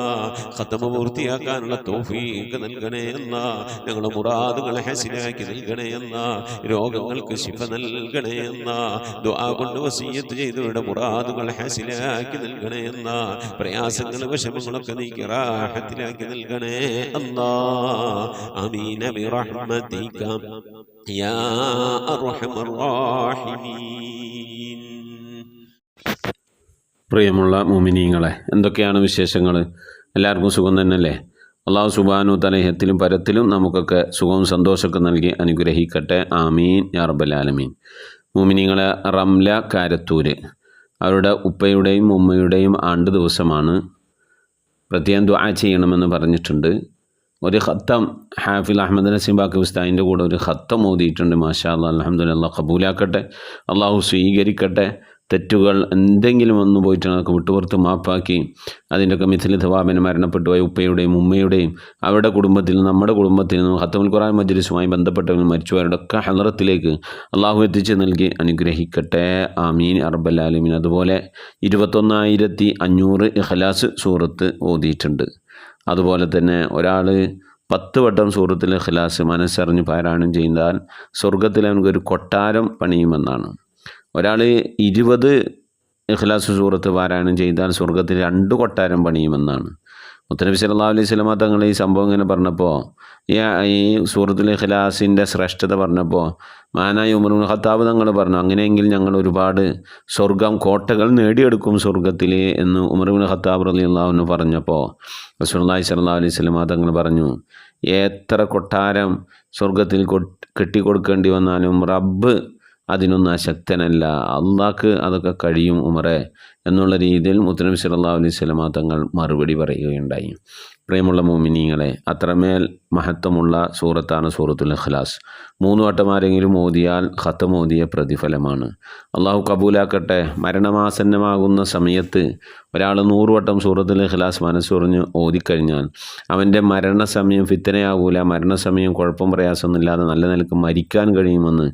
ഖത്മ പൂർത്തിയാക്കാനുള്ള തൗഫീഖ് നൽകണേ അല്ലാ. ഞങ്ങളുടെ മുറാദുകളെ ഹസിലാക്കി നൽകണേ അല്ലാ. രോഗങ്ങൾക്ക് ശിഫ നൽകണേ അല്ലാ. ദുആ കൊണ്ട് വസിയ്യത്ത് ചെയ്തവരുടെ മുറാദുകൾ ഹസിലാക്കി നൽകണേ അല്ലാ. പ്രയാസങ്ങൾ വിഷമങ്ങളൊക്കെ നീക്കി റാഹത്തിലാക്കി നൽകണേ അല്ലാ. ആമീൻ ബിറഹ്മതിക യാ അർഹമർ റഹീമീൻ. പ്രിയമുള്ള മുഅ്മിനീങ്ങളെ, എന്തൊക്കെയാണ് വിശേഷങ്ങൾ? എല്ലാവർക്കും സുഖം തന്നെയല്ലേ? അല്ലാഹു സുബ്ഹാനഹു വ തആല ഇഹത്തിലും പരത്തിലും നമുക്കൊക്കെ സുഖവും സന്തോഷമൊക്കെ നൽകി അനുഗ്രഹിക്കട്ടെ. ആമീൻ യാ റബ്ബൽ ആലമീൻ. മുഅ്മിനീങ്ങളെ, റംല കാരത്തൂര് അവരുടെ ഉപ്പയുടെയും ഉമ്മയുടെയും ആണ്ട് ദിവസമാണ്. പ്രത്യേകം ദുആ ചെയ്യണമെന്ന് പറഞ്ഞിട്ടുണ്ട്. ഒരു ഖത്തം ഹാഫിൽ അഹമ്മദ് നസീം ബാക്കി ഉസ്താദിൻ്റെ കൂടെ ഒരു ഖത്തം ഓതിയിട്ടുണ്ട്. മാഷാ അല്ലാഹ്, അൽഹംദുലില്ലാഹ്, കബൂലാക്കട്ടെ, അള്ളാഹു സ്വീകരിക്കട്ടെ. തെറ്റുകൾ എന്തെങ്കിലും വന്നു പോയിട്ടാണ് അതൊക്കെ വിട്ടുപുറത്ത് മാപ്പാക്കി അതിൻ്റെയൊക്കെ മിഥില് ഥവാബിന് മരണപ്പെട്ടു പോയ ഉപ്പയുടെയും ഉമ്മയുടെയും അവരുടെ കുടുംബത്തിൽ നിന്നും നമ്മുടെ കുടുംബത്തിൽ നിന്നും ഖത്തമുൽ ഖുർആൻ മജ്ലിസുമായി ബന്ധപ്പെട്ടവരും മരിച്ചുപോയവരുടെ ഒക്കെ ഹളറത്തിലേക്ക് അള്ളാഹു എത്തിച്ച് നൽകി അനുഗ്രഹിക്കട്ടെ. ആമീൻ റബ്ബൽ ആലമീൻ. അതുപോലെ 21,500 ഇഖ്ലാസ് സൂറത്ത് ഓതിയിട്ടുണ്ട്. അതുപോലെ തന്നെ ഒരാൾ 10 വട്ടം സൂറത്തുൽ ഇഖ്ലാസ് മനസ്സറിഞ്ഞ് പാരായണം ചെയ്താൽ സ്വർഗത്തിൽ അവനക്കൊരു കൊട്ടാരം പണിയുമെന്നാണ്. ഒരാൾ 20 ഇഖ്ലാസ് സൂറത്ത് പാരായണം ചെയ്താൽ സ്വർഗത്തിൽ 2 കൊട്ടാരം പണിയുമെന്നാണ്. മുത്തനബി സല്ലല്ലാഹു അലൈഹി വസല്ലം തങ്ങൾ ഈ സംഭവം ഇങ്ങനെ പറഞ്ഞപ്പോൾ, ഈ സൂറത്തുൽ ഇഖ്ലാസിൻ്റെ ശ്രേഷ്ഠത പറഞ്ഞപ്പോൾ മഹാനായ ഉമർ ഇബ്നുൽ ഖത്താബ് തങ്ങൾ പറഞ്ഞു, അങ്ങനെയെങ്കിൽ ഞങ്ങൾ ഒരുപാട് സ്വർഗം കോട്ടകൾ നേടിയെടുക്കും സ്വർഗത്തിൽ എന്ന് ഉമർ ഇബ്നുൽ ഖത്താബ് റളിയല്ലാഹു അൻഹു പറഞ്ഞപ്പോൾ റസൂലുള്ളാഹി സ്വല്ലല്ലാഹു അലൈഹി വസല്ലം തങ്ങൾ പറഞ്ഞു, എത്ര കൊട്ടാരം സ്വർഗത്തിൽ കെട്ടിക്കൊടുക്കേണ്ടി വന്നാലും റബ്ബ് അതിനൊന്നും അശക്തനല്ല, അള്ളാഹ്ക്ക് അതൊക്കെ കഴിയും ഉമറെ എന്നുള്ള രീതിയിൽ മുത്തനബി സല്ലല്ലാഹു അലൈഹി വസല്ലം തങ്ങൾ മറുപടി പറയുകയുണ്ടായി. പ്രിയമുള്ള മുഅ്മിനീങ്ങളെ, അത്രമേൽ മഹത്വമുള്ള സൂറത്താണ് സൂറത്തുൽ ഇഖ്ലാസ്. 3 വട്ടം ആരെങ്കിലും ഓതിയാൽ ഖത്തം ഓതിയ പ്രതിഫലമാണ്. അള്ളാഹു കബൂലാക്കട്ടെ. മരണമാസന്നമാകുന്ന സമയത്ത് ഒരാൾ 100 വട്ടം സൂറത്തുൽ ഇഖ്ലാസ് മനസ്സുറിഞ്ഞ് ഓതിക്കഴിഞ്ഞാൽ അവൻ്റെ മരണസമയം ഫിത്തനയാകൂല, മരണസമയം കുഴപ്പം പ്രയാസമൊന്നുമില്ലാതെ നല്ല നിലക്ക് മരിക്കാൻ കഴിയുമെന്ന്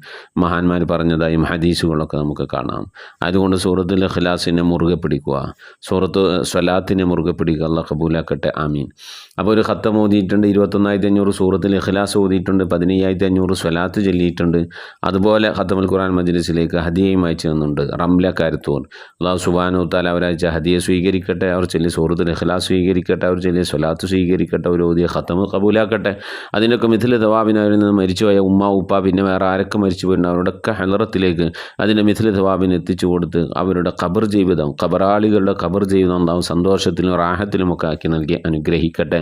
മഹാന്മാർ പറഞ്ഞതായും ഹദീസുകളൊക്കെ നമുക്ക് കാണാം. അതുകൊണ്ട് സൂറത്തുൽ ഇഖ്ലാസിനെ മുറുകെ പിടിക്കുക, സൂറത്ത് സ്വലാത്തിനെ മുറുകെ പിടിക്കുക. അള്ളാഹു കബൂലാക്കട്ടെ. ആമീൻ. അപ്പോൾ ഒരു ഖത്തം ഓതിയിട്ടുണ്ട്, 21,500 സൂറത്തുൽ ഇഖ്ലാസ് ഓതിയിട്ടുണ്ട്, 15,500 സ്വലാത്ത് ചൊല്ലിയിട്ടുണ്ട്. അതുപോലെ ഖത്തമുൽ ഖുർആൻ മജ്ലിസിലേക്ക് ഹദിയയും അയച്ചു തന്നുണ്ട്. റംല കാരത്തൂർ, അല്ലാഹു സുബ്ഹാനഹു വ തആല അവരയച്ച ഹദിയ സ്വീകരിക്കട്ടെ, അവർ ചൊല്ലിയ സൂറത്തുൽ ഇഖ്ലാസ് സ്വീകരിക്കട്ടെ, അവർ ചൊല്ലിയ സ്വലാത്ത് സ്വീകരിക്കട്ടെ, അവർ ഓതിയ ഖത്തം കബൂലാക്കട്ടെ. അതിനൊക്കെ മിഥില തവാബിന് അവരിൽ നിന്ന് മരിച്ചുപോയ ഉമ്മ ഉപ്പ പിന്നെ വേറെ ആരൊക്കെ മരിച്ചു പോയിട്ടുണ്ട് അവരുടെയൊക്കെ ഹലറത്തിലേക്ക് അതിൻ്റെ മിഥില തവാബിന് എത്തിച്ചു കൊടുത്ത് അവരുടെ ഖബർ ജീവിതം, ഖബറാളികളുടെ ഖബർ ജീവിതം ഉണ്ടാവും സന്തോഷത്തിലും റാഹത്തിലുമൊക്കെ ആക്കി നൽകി അനുഗ്രഹിക്കട്ടെ.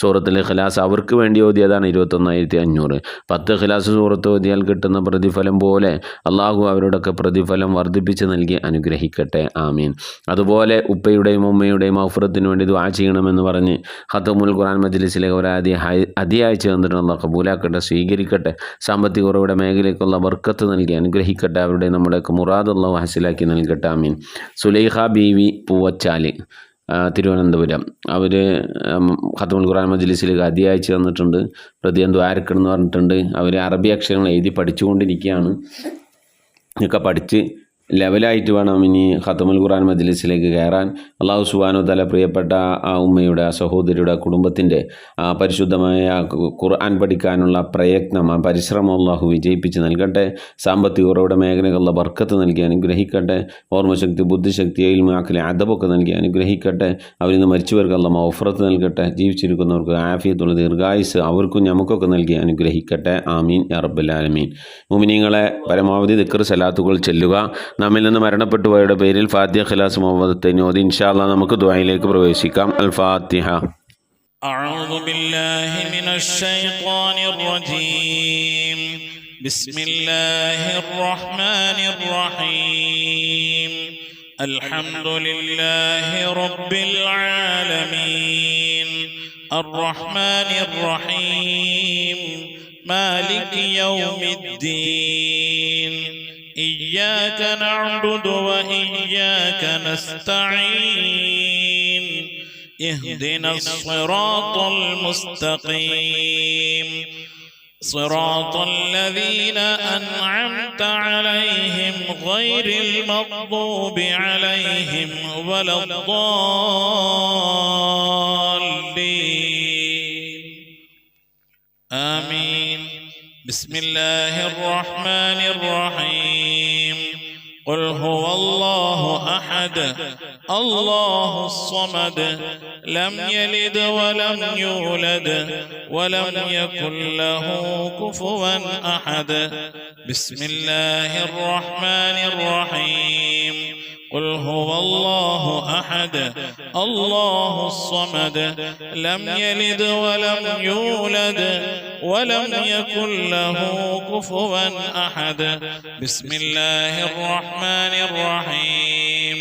സൂറത്തുൽ ഇഖ്ലാസ് അവർക്ക് വേണ്ടി ഓതിയതാണ് 21,500. 10 ഇഖ്ലാസ് സൂറത്ത് ഓതിയാൽ കിട്ടുന്ന പ്രതിഫലം പോലെ അള്ളാഹു അവരുടെയൊക്കെ പ്രതിഫലം വർദ്ധിപ്പിച്ച് നൽകി അനുഗ്രഹിക്കട്ടെ. ആമീൻ. അതുപോലെ ഉപ്പയുടെയും ഉമ്മയുടെയും മഗ്ഫിറത്തിന് വേണ്ടി ദുആ ചെയ്യണമെന്ന് പറഞ്ഞ് ഖത്തമുൽ ഖുർആൻ മജ്ലിസിലേക്ക് ഒരു അധിയാഴ്ച തന്നിട്ട് അള്ളാഹു കബൂലാക്കട്ടെ, സ്വീകരിക്കട്ടെ. സാമ്പത്തിക ഉറവിട മേഖലയ്ക്കുള്ള ബർക്കത്ത് നൽകി അനുഗ്രഹിക്കട്ടെ. അവരുടെ നമ്മുടെയൊക്കെ മുറാദ് അള്ളാഹു ഹസിലാക്കി നൽകട്ടെ. ആമീൻ. സുലൈഖ ബീവി പൂവച്ചാല്, തിരുവനന്തപുരം, അവർ ഖത്തമുൽ ഖുർആൻ മജ്ലിസിലേക്ക് അധിയാഴ്ച തന്നിട്ടുണ്ട്. പ്രതിയം ദ്വാരക്കണം എന്ന് പറഞ്ഞിട്ടുണ്ട്. അവർ അറബി അക്ഷരങ്ങൾ എഴുതി പഠിച്ചുകൊണ്ടിരിക്കുകയാണ്. ഒക്കെ പഠിച്ച് ലെവലായിട്ട് വേണം ഇനി ഖത്തമുൽ ഖുർആൻ മജ്ലിസിലേക്ക് കയറാൻ. അള്ളാഹു സുബ്ഹാനഹു വ തആല പ്രിയപ്പെട്ട ആ ഉമ്മയുടെ, ആ സഹോദരിയുടെ കുടുംബത്തിൻ്റെ ആ പരിശുദ്ധമായ ഖുർആൻ പഠിക്കാനുള്ള പ്രയത്നം, ആ പരിശ്രമം അള്ളാഹു വിജയിപ്പിച്ച് നൽകട്ടെ. സാമ്പത്തിക ഉറവിട മേഖലകളിലുള്ള ബർക്കത്ത് നൽകി അനുഗ്രഹിക്കട്ടെ. ഓർമ്മശക്തി, ബുദ്ധിശക്തി, ഇൽമ, അഖ്ൽ, അദബൊക്കെ നൽകി അനുഗ്രഹിക്കട്ടെ. അവരിൽ നിന്ന് മരിച്ചവർക്ക് അള്ളാഹു മഗ്ഫിറത്ത് നൽകട്ടെ. ജീവിച്ചിരിക്കുന്നവർക്ക് ആഫിയത്തുള്ള ദീർഘായുസ് അവർക്കും നമുക്കൊക്കെ നൽകി അനുഗ്രഹിക്കട്ടെ. ആമീൻ യാ റബ്ബൽ ആലമീൻ. മുഅ്മിനീങ്ങളെ, പരമാവധി ദിക്ർ സലാത്തുകൾ ചെല്ലുക. നമ്മിൽ നിന്ന് മരണപ്പെട്ടു പോയവരുടെ പേരിൽ ഫാത്തിഹ, ഖിലാസ്, മുഅവ്വദത്തൈൻ ഓതി ഇൻഷാ അല്ലാഹ് നമുക്ക് ദുആയിലേക്ക് പ്രവേശിക്കാം. അൽ ഫാത്തിഹ. أعوذ بالله من الشيطان الرجيم. بسم الله الرحمن الرحيم. الحمد لله رب العالمين الرحمن الرحيم مالك يوم الدين إياك نعبد وإياك نستعين اهدنا الصراط المستقيم صراط الذين أنعمت عليهم غير المغضوب عليهم ولا الضالين آمين. بسم الله الرحمن الرحيم. قل هو الله أحد الله الصمد لم يلد ولم يولد ولم يكن له كفوا أحد. بسم الله الرحمن الرحيم. قل هو الله أحد الله الصمد لم يلد ولم يولد ولم يكن له كفوا أحد. بسم الله الرحمن الرحيم.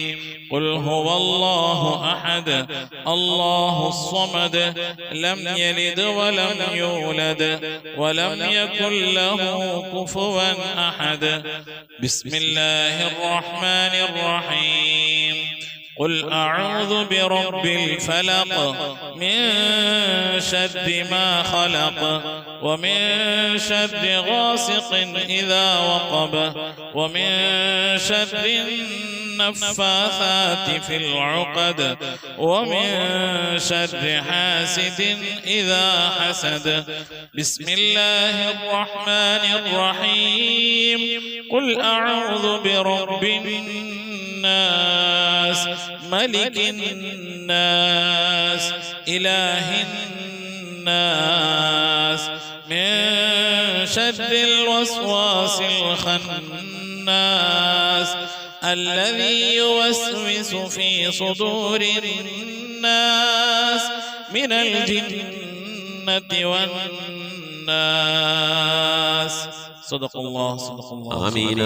قل هو الله أحد الله الصمد لم يلد ولم يولد ولم يكن له كفوا أحد. بسم الله الرحمن الرحيم. قل أعوذ برب الفلق من شر ما خلق ومن شر غاسق إذا وقب ومن شر النفاثات في العقد ومن شر حاسد إذا حسد. بسم الله الرحمن الرحيم. قل أعوذ برب الناس ملك الناس إله الناس من شر الوسواس الخناس الذي يوسوس في صدور الناس من الجنة والناس. صدق الله. آمين.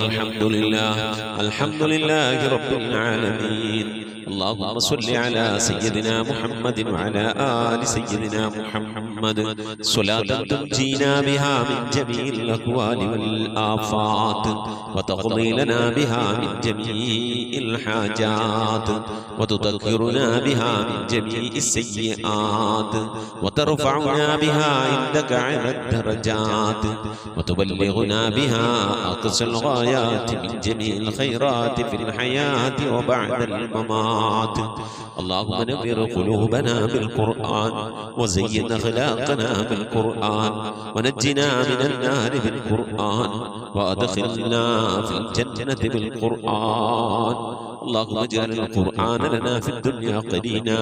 الحمد لله رب العالمين. اللهم صل على سيدنا محمد وعلى آل سيدنا محمد صلاة تنجينا بها من جميع الأهوال والآفات وتقضي لنا بها من جميع الحاجات وتذكرنا بها من جميع السيئات وترفعنا بها عندك على الدرجات وتبلغنا بها أقصى الغايات من جميع الخيرات في الحياة وبعد الممات. اللهم نبر قلوبنا بالقرآن وزين أخلاقنا بالقرآن ونجنا من النار بالقرآن وأدخلنا في الجنة بالقرآن. اللهم اجعل القرآن لنا في الدنيا قرينا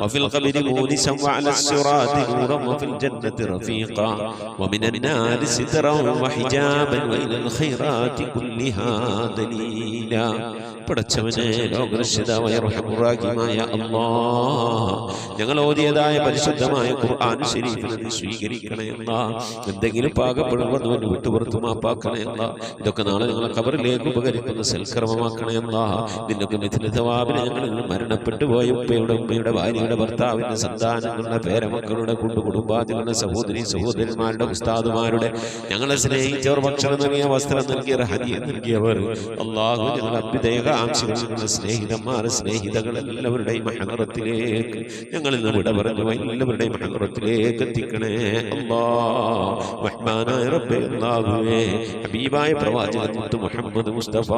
وفي القبر مونسا وعلى الصراط نورا وفي الجنة رفيقا ومن النار سترا وحجابا وإلى الخيرات كلها دليلا. പടച്ചവനെ, ലോകരക്ഷിതാവായ റഹ്മാനായ അല്ലാഹ്, ഞങ്ങൾ ഓതിയതായ പരിശുദ്ധമായ ഖുർആൻ ശരീഫിനെ നീ സ്വീകരിക്കണേ അല്ലാഹ്. എന്തെങ്കിലും പാകപ്പെടുമ്പോൾ വിട്ടുപുറത്തു മാപ്പാക്കണേ അല്ലാഹ്. ഇതൊക്കെ നാളെ ഞങ്ങളെ ഖബറിലേക്ക് ഉപകരിക്കുന്ന സൽക്കർമ്മമാക്കണേ അല്ലാഹ്. നിന്റെ നിനക്ക് മിഥില തവാബിന് ഞങ്ങൾ മരണപ്പെട്ടു പോയ ഉപ്പയുടെ ഉമ്മയുടെ ഭാര്യയുടെ ഭർത്താവിന്റെ സന്താനങ്ങളുടെ പേരമക്കളുടെ കുടുംബാദികളുടെ സഹോദരി സഹോദരന്മാരുടെ ഉസ്താദുമാരുടെ ഞങ്ങളെ സ്നേഹിച്ചവർ ഭക്ഷണം നൽകിയ വസ്ത്രം നൽകിയവർ ഹദിയ നൽകിയവർ അല്ലാഹു ഞങ്ങളുടെ അഭ്യുദയകാംക്ഷികൾ ഞങ്ങളുടെ സ്നേഹിതന്മാർ സ്നേഹിതകൾ എല്ലാവരുടെയും ഹദറത്തിലേക്ക് ഞങ്ങൾ ഇന്ന് വിട പറഞ്ഞു എല്ലാവരുടെയും ഹദറത്തിലേക്ക് എത്തിക്കണേ അല്ലാഹ് റഹ്മാനായ റബ്ബേ അല്ലാഹുവേ ഹബീബായ പ്രവാചകൻ മുഹമ്മദ് മുസ്തഫ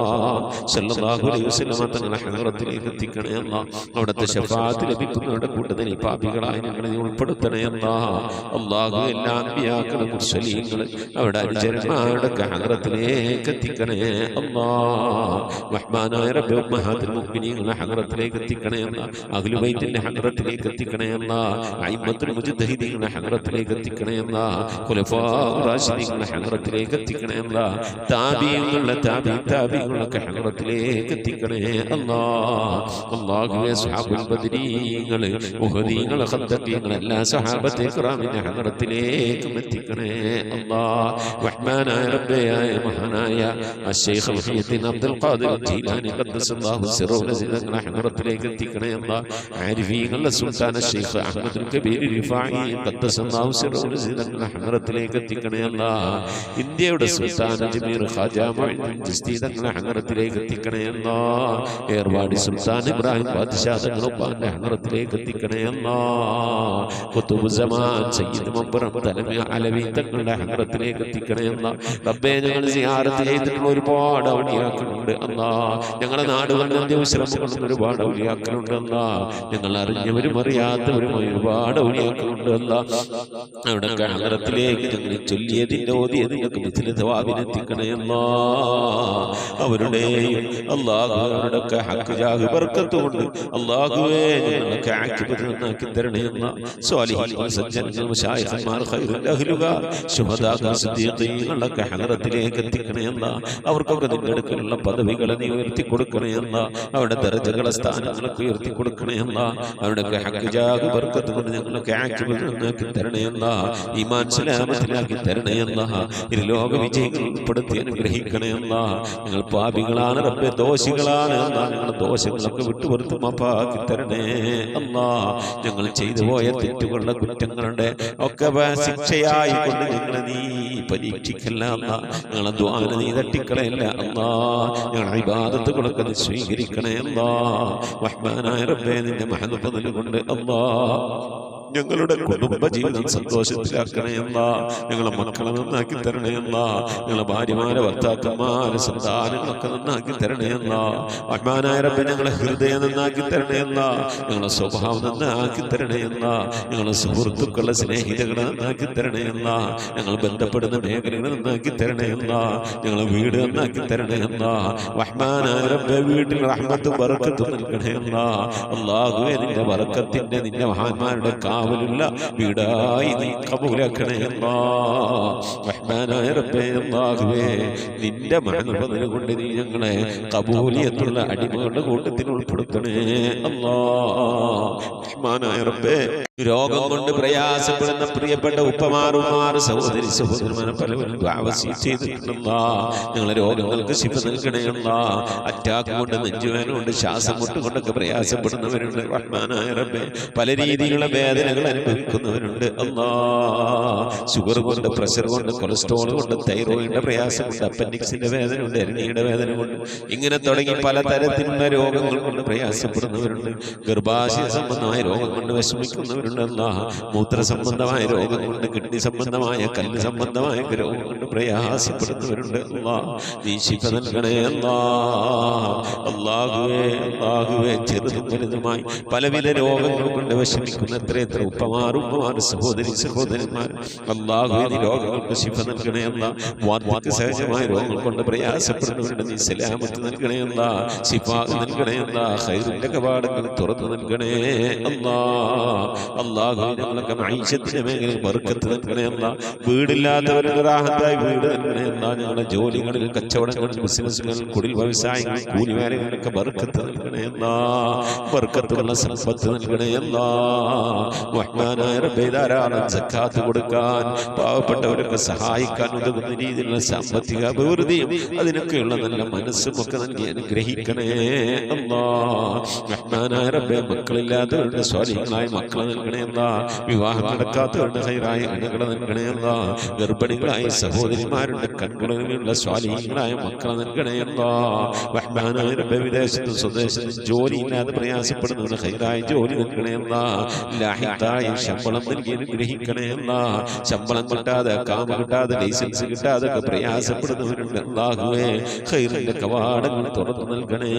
സല്ലല്ലാഹു അലൈഹി വസല്ലം തങ്ങളുടെ ഹദറത്തിലേക്ക് എത്തിക്കണേ അല്ലാഹ് അവിടുത്തെ ശഫാഅത്ത് ലഭിക്കുന്നവരുടെ കൂട്ടത്തിൽ ഈ പാപികളായ ഞങ്ങളെ ഉൾപ്പെടുത്തണേ അല്ലാഹു എല്ലാ അമ്പിയാക്കളും മുർസലീങ്ങളും അവരുടെ അനുചരന്മാരുടെ ഹദറത്തിലേക്ക് എത്തിക്കണേ അല്ലാഹ് റഹ്മാനായ റബ്ബേ ഉമ്മഹാത്തുൽ മുഅ്മിനീങ്ങളുടെ ഹദറത്തിലേക്ക് എത്തിക്കണേ അല്ലാഹ് അഹ്ലു ബൈത്തിന്റെ ഹദറത്തിലേക്ക് എത്തിക്കണേ അല്ലാഹ് അയിമ്മത്തുൽ മുജ്തഹിദീങ്ങളുടെ ഹദറത്തിലേക്ക് എത്തിക്കണേ അല്ലാഹ് ഖുലഫാഉർ റാഷിദീങ്ങളുടെ ഹദറത്തിലേക്ക് എത്തിക്കണേ അല്ലാഹ് താബീങ്ങളുടെ താബീങ്ങളുടെ ഹദറത്തിലേക്ക് എത്തിക്കണേ അല്ലാഹുവേ സ്വഹാബുൽ ബദരീങ്ങൾ ഉഹദീങ്ങൾ ഖദ്ദീങ്ങൾ എല്ലാ സ്വഹാബത്തെ കിറാമിന്റെ ഹദറത്തിലേക്ക് എത്തിക്കണേ അല്ലാഹ് റഹ്മാനായ റബ്ബേ മഹാനായ അശ്ശൈഖ് മുഹയ്യിദ്ദീൻ അബ്ദുൽ ഖാദിർ ജീലാനി ഖദ്ദസല്ലാഹു സിറഹു തങ്ങളുടെ ഹദറത്തിലേക്ക് എത്തിക്കണേ അല്ലാഹ് ആരിഫീങ്ങളുടെ സുൽത്താൻ അശ്ശൈഖ് അഹ്മദുൽ കബീർ റിഫായി ഖദ്ദസല്ലാഹു സിറഹു തങ്ങളുടെ ഹദറത്തിലേക്ക് എത്തിക്കണേ അല്ലാഹ് ഇന്ത്യയുടെ സുൽത്താൻ അജ്മീർ ഖാജ മുഈനുദ്ദീൻ ചിശ്തി തങ്ങളുടെ ഹദറത്തിലേക്ക് എത്തിക്കണേ അല്ലാഹ് ഏർവാടി സുൽത്താൻ ഇബ്രാഹിം ബാദ്ശാ തങ്ങളുടെ ഹദറത്തിലേക്ക് എത്തിക്കണേ അല്ലാഹ് ഖുതുബ് സമാൻ സയ്യിദ് മബ്റം തലമി അലവി തങ്ങളുടെ ഹദറത്തിലേക്ക് എത്തിക്കണേ അല്ലാഹ് റബ്ബേ ഞങ്ങൾ സിയാറത്ത് ചെയ്തിട്ടുള്ള ഒരുപാട് ഔലിയാക്കളുണ്ട് അല്ലാഹ് ഞങ്ങളുടെ നാടുകളിൽ അന്ത്യവിശ്രമങ്ങളുള്ള ഒരുപാട് ഔലിയാക്കളുണ്ട് അല്ലാഹ് ഞങ്ങൾ അറിഞ്ഞവരും അറിയാത്തവരും ഒരുപാട് ഔലിയാക്കളുണ്ട് അല്ലാഹ് അവിടെ ഹദറത്തിലേക്ക് ഞങ്ങൾ ചൊല്ലിയതിന്റെ ഓതിയതിനൊക്കെ മിഥില തവാബിന് എത്തിക്കണേ അല്ലാഹ് അവരുടെയും അല്ലാഹു അവരുടെയൊക്കെ ഹഖ് ജാഹ് ബർക്കത്ത് കൊണ്ട് അല്ലാഹുവേ ഞങ്ങളൊക്കെ ആക്കിബത്ത് നന്നാക്കി തരണേ അല്ലാഹ് സ്വാലിഹീൻ സജ്ജനങ്ങൾ മശായിഖന്മാർ ഖൈറുൽ അഹ്ലുകാർ ശുഹദാ സിദ്ദീഖീങ്ങളൊക്കെ ഹദറത്തിലേക്ക് എത്തിക്കണേ അല്ലാഹ് അവർക്കൊക്കെ നിന്റെ അടുക്കലുള്ള പദവികളെ നീ ഉയർത്തി കൊടുക്കണേ അല്ലാഹ് അവരുടെ ദർജകളെ സ്ഥാനങ്ങളൊക്കെ ഉയർത്തി കൊടുക്കണേ അല്ലാഹ് അവരുടെയൊക്കെ ഹഖ് ജാഹ് ബർക്കത്ത് കൊണ്ട് ഞങ്ങളൊക്കെ ആക്കിബത്ത് നന്നാക്കി തരണേ അല്ലാഹ് ഈമാൻ സലാമത്തിലാക്കി തരണേ അല്ലാഹ് ഇരുലോക വിജയങ്ങൾ ഉൾപ്പെടുത്തി അനുഗ്രഹിക്കണേ അല്ലാഹ് ഞങ്ങൾ പാപികളാണ് റബ്ബേ ദോഷികളാണ് അല്ലാഹ് ഞങ്ങളുടെ ദോഷങ്ങളൊക്കെ വിട്ടുപുറത്ത് മാപ്പാക്കി തരണേ അല്ലാഹ് ഞങ്ങൾ ചെയ്തു പോയ തെറ്റുകളുടെ കുറ്റങ്ങളുടെ ഒക്കെ ശിക്ഷയായി കൊണ്ട് ഞങ്ങളെ നീ പരീക്ഷിക്കല്ല അല്ലാഹ് ഞങ്ങളെ ദ്വാന നീ തട്ടിക്കളയല്ല അല്ലാഹ് ഞങ്ങളുടെ ഇബാദത്തുകളൊക്കെ നീ സ്വീകരിക്കണേ അല്ലാഹ് റഹ്മാനായ റബ്ബേ നിന്റെ മഹദ് ഫദ്ൽ കൊണ്ട് അല്ലാഹ് ഞങ്ങളുടെ കുടുംബ ജീവിതം സന്തോഷത്തിലാക്കണേ അല്ലാഹ് ഞങ്ങളെ മക്കളെ നന്നാക്കി തരണേ അല്ലാഹ് ഞങ്ങളെ ഭാര്യമാരെ ഭർത്താക്കന്മാരെ സന്താനങ്ങളൊക്കെ നന്നാക്കി തരണേ അല്ലാഹ് റഹ്മാനായ റബ്ബേ ഞങ്ങളെ ഹൃദയം നന്നാക്കി തരണേ അല്ലാഹ് ഞങ്ങളെ സ്വഭാവം നന്നാക്കി തരണേ അല്ലാഹ് ഞങ്ങളെ സുഹൃത്തുക്കളെ സ്നേഹിതകളെ നന്നാക്കി തരണേ അല്ലാഹ് ഞങ്ങൾ ബന്ധപ്പെടുന്ന മേഖലകളെ നന്നാക്കി തരണേ അല്ലാഹ് ഞങ്ങളെ വീട് നന്നാക്കി തരണേ അല്ലാഹ് റഹ്മാനായ റബ്ബേ വീട്ടിൽ റഹ്മത്തും ബറക്കത്തും നൽകണേ അല്ലാഹ് അല്ലാഹുവേ നിന്റെ ബറക്കത്തിന്റെ നിന്റെ മഹാന്മാരുടെ കാവലുള്ള വീടായി നീ കബൂലാക്കണേ അല്ലാഹ് റഹ്മാനായ റബ്ബേ അല്ലാഹുവേ നിന്റെ മഹദ് കൊണ്ട് നീ ഞങ്ങളെ കബൂലിയത്തുള്ള അടിമകളുടെ കൂട്ടത്തിൽ ഉൾപ്പെടുത്തണേ അല്ലാഹ് റഹ്മാനായ റബ്ബേ രോഗം കൊണ്ട് പ്രയാസപ്പെടുന്ന പ്രിയപ്പെട്ട ഉപ്പമാറുമാർ സഹോദരി സഹോദരന്മാരെ പലവരും ചെയ്തിട്ടുണ്ടല്ലാ ഞങ്ങളെ രോഗങ്ങൾക്ക് ശിഫ നൽകണേ അല്ലാഹ് അറ്റാക്ക് കൊണ്ട് നെഞ്ചുവേദന കൊണ്ട് ശ്വാസം മുട്ടുകൊണ്ടൊക്കെ പ്രയാസപ്പെടുന്നവരുണ്ട് റഹ്മാനായ റബ്ബേ പല രീതിയിലുള്ള വേദനകൾ അനുഭവിക്കുന്നവരുണ്ട് അല്ലാഹ് ഷുഗർ കൊണ്ട് പ്രഷർ കൊണ്ട് കൊളസ്ട്രോൾ കൊണ്ട് തൈറോയിഡിന്റെ പ്രയാസം കൊണ്ട് അപ്പൻഡിക്സിന്റെ വേദന കൊണ്ട് എരണിയുടെ വേദന കൊണ്ട് ഇങ്ങനെ തുടങ്ങി പലതരത്തിലുള്ള രോഗങ്ങൾ കൊണ്ട് പ്രയാസപ്പെടുന്നവരുണ്ട് ഗർഭാശയ സംബന്ധമായ രോഗം കൊണ്ട് വിഷമിക്കുന്നവരുണ്ട് അല്ലാഹ് മൂത്ര സംബന്ധമായ രോഗം കൊണ്ട് കിഡ്നി സംബന്ധമായ കല്ല് സംബന്ധമായ രോഗം കൊണ്ട് പ്രയാസപ്പെടുന്നവരുണ്ട് അല്ലാഹ് നീ ശിഫ നൽകണേ അല്ലാഹ് അല്ലാഹുവേ ചെറുതും വലുതുമായി പലവിധ രോഗങ്ങൾ കൊണ്ട് വിഷമിക്കുന്ന എത്ര ഉപ്പമാറും സഹോദരി സഹോദരന്മാർ അല്ലാഹുവേ നീ രോഗങ്ങൾക്ക് ശിഫ നൽകണേ അല്ലാഹ് വാർദ്ധക്യ സഹജമായ രോഗങ്ങൾ കൊണ്ട് പ്രയാസപ്പെടുന്നവരുടെ നീ സലാമത്ത് നൽകണേ അല്ലാഹ് ശിഫ നൽകണേ അല്ലാഹ് ഖൈറിന്റെ കവാടങ്ങൾ തുറന്നു നൽകണേ അല്ലാഹ് അല്ലാഹുവേ ഞങ്ങളൊക്കെ മഈശത്തിന്റെ മേഖലയിൽ ബർക്കത്ത് നൽകണേ അല്ലാഹ് വീടില്ലാത്തവർക്ക് റാഹത്തായി വീട് നൽകണേ അല്ലാഹ് ഞങ്ങളുടെ ജോലികളിൽ കച്ചവടങ്ങളിൽ ബിസിനസ്സുകളിൽ കുടിൽ വ്യവസായങ്ങളിൽ കൂലിവേലകളിലൊക്കെ ബർക്കത്ത് നൽകണേ അല്ലാഹ് ബർക്കത്തുള്ള സമ്പത്ത് നൽകണേ അല്ലാഹ് റഹ്മാനായ റബ്ബേ ധാരാളം സക്കാത്ത് കൊടുക്കാൻ, പാവപ്പെട്ടവരൊക്കെ സഹായിക്കാൻ ഉതകുന്ന രീതിയിലുള്ള സാമ്പത്തിക അഭിവൃദ്ധിയും അതിനൊക്കെയുള്ള നല്ല മനസ്സും ഒക്കെ നൽകി അനുഗ്രഹിക്കണേ അല്ലാഹ്. റഹ്മാനായ റബ്ബേ മക്കളില്ലാത്തവരുടെ സ്വാലിഹീങ്ങളായ മക്കളെ നൽകണേ അല്ലാഹ്. വിവാഹം നടക്കാത്തവരുടെ ഹൈറായ ഇണകളെ നൽകണേ അല്ലാഹ്. ഗർഭിണികളായ സഹോദരിമാരുടെ കൺകുളങ്ങളിലുള്ള സ്വാലിഹീങ്ങളായ മക്കളെ നൽകണേ അല്ലാഹ്. റഹ്മാനായ റബ്ബേ വിദേശത്തും സ്വദേശത്തും ജോലിയില്ലാതെ പ്രയാസപ്പെടുന്നവരുടെ ഹൈറായ ജോലി നൽകണേ അല്ലാഹ്. ലാഹിത്തായ ശമ്പളം നൽകി അനുഗ്രഹിക്കണേ അല്ലാഹ്. ശമ്പളം കിട്ടാതെ, കാമ കിട്ടാതെ, ലൈസൻസ് കിട്ടാതെ ഒക്കെ പ്രയാസപ്പെടുന്നവരുണ്ട് അല്ലാഹുവേ. ഖൈറിന്റെ കവാടങ്ങൾ തുറന്നു നൽകണേ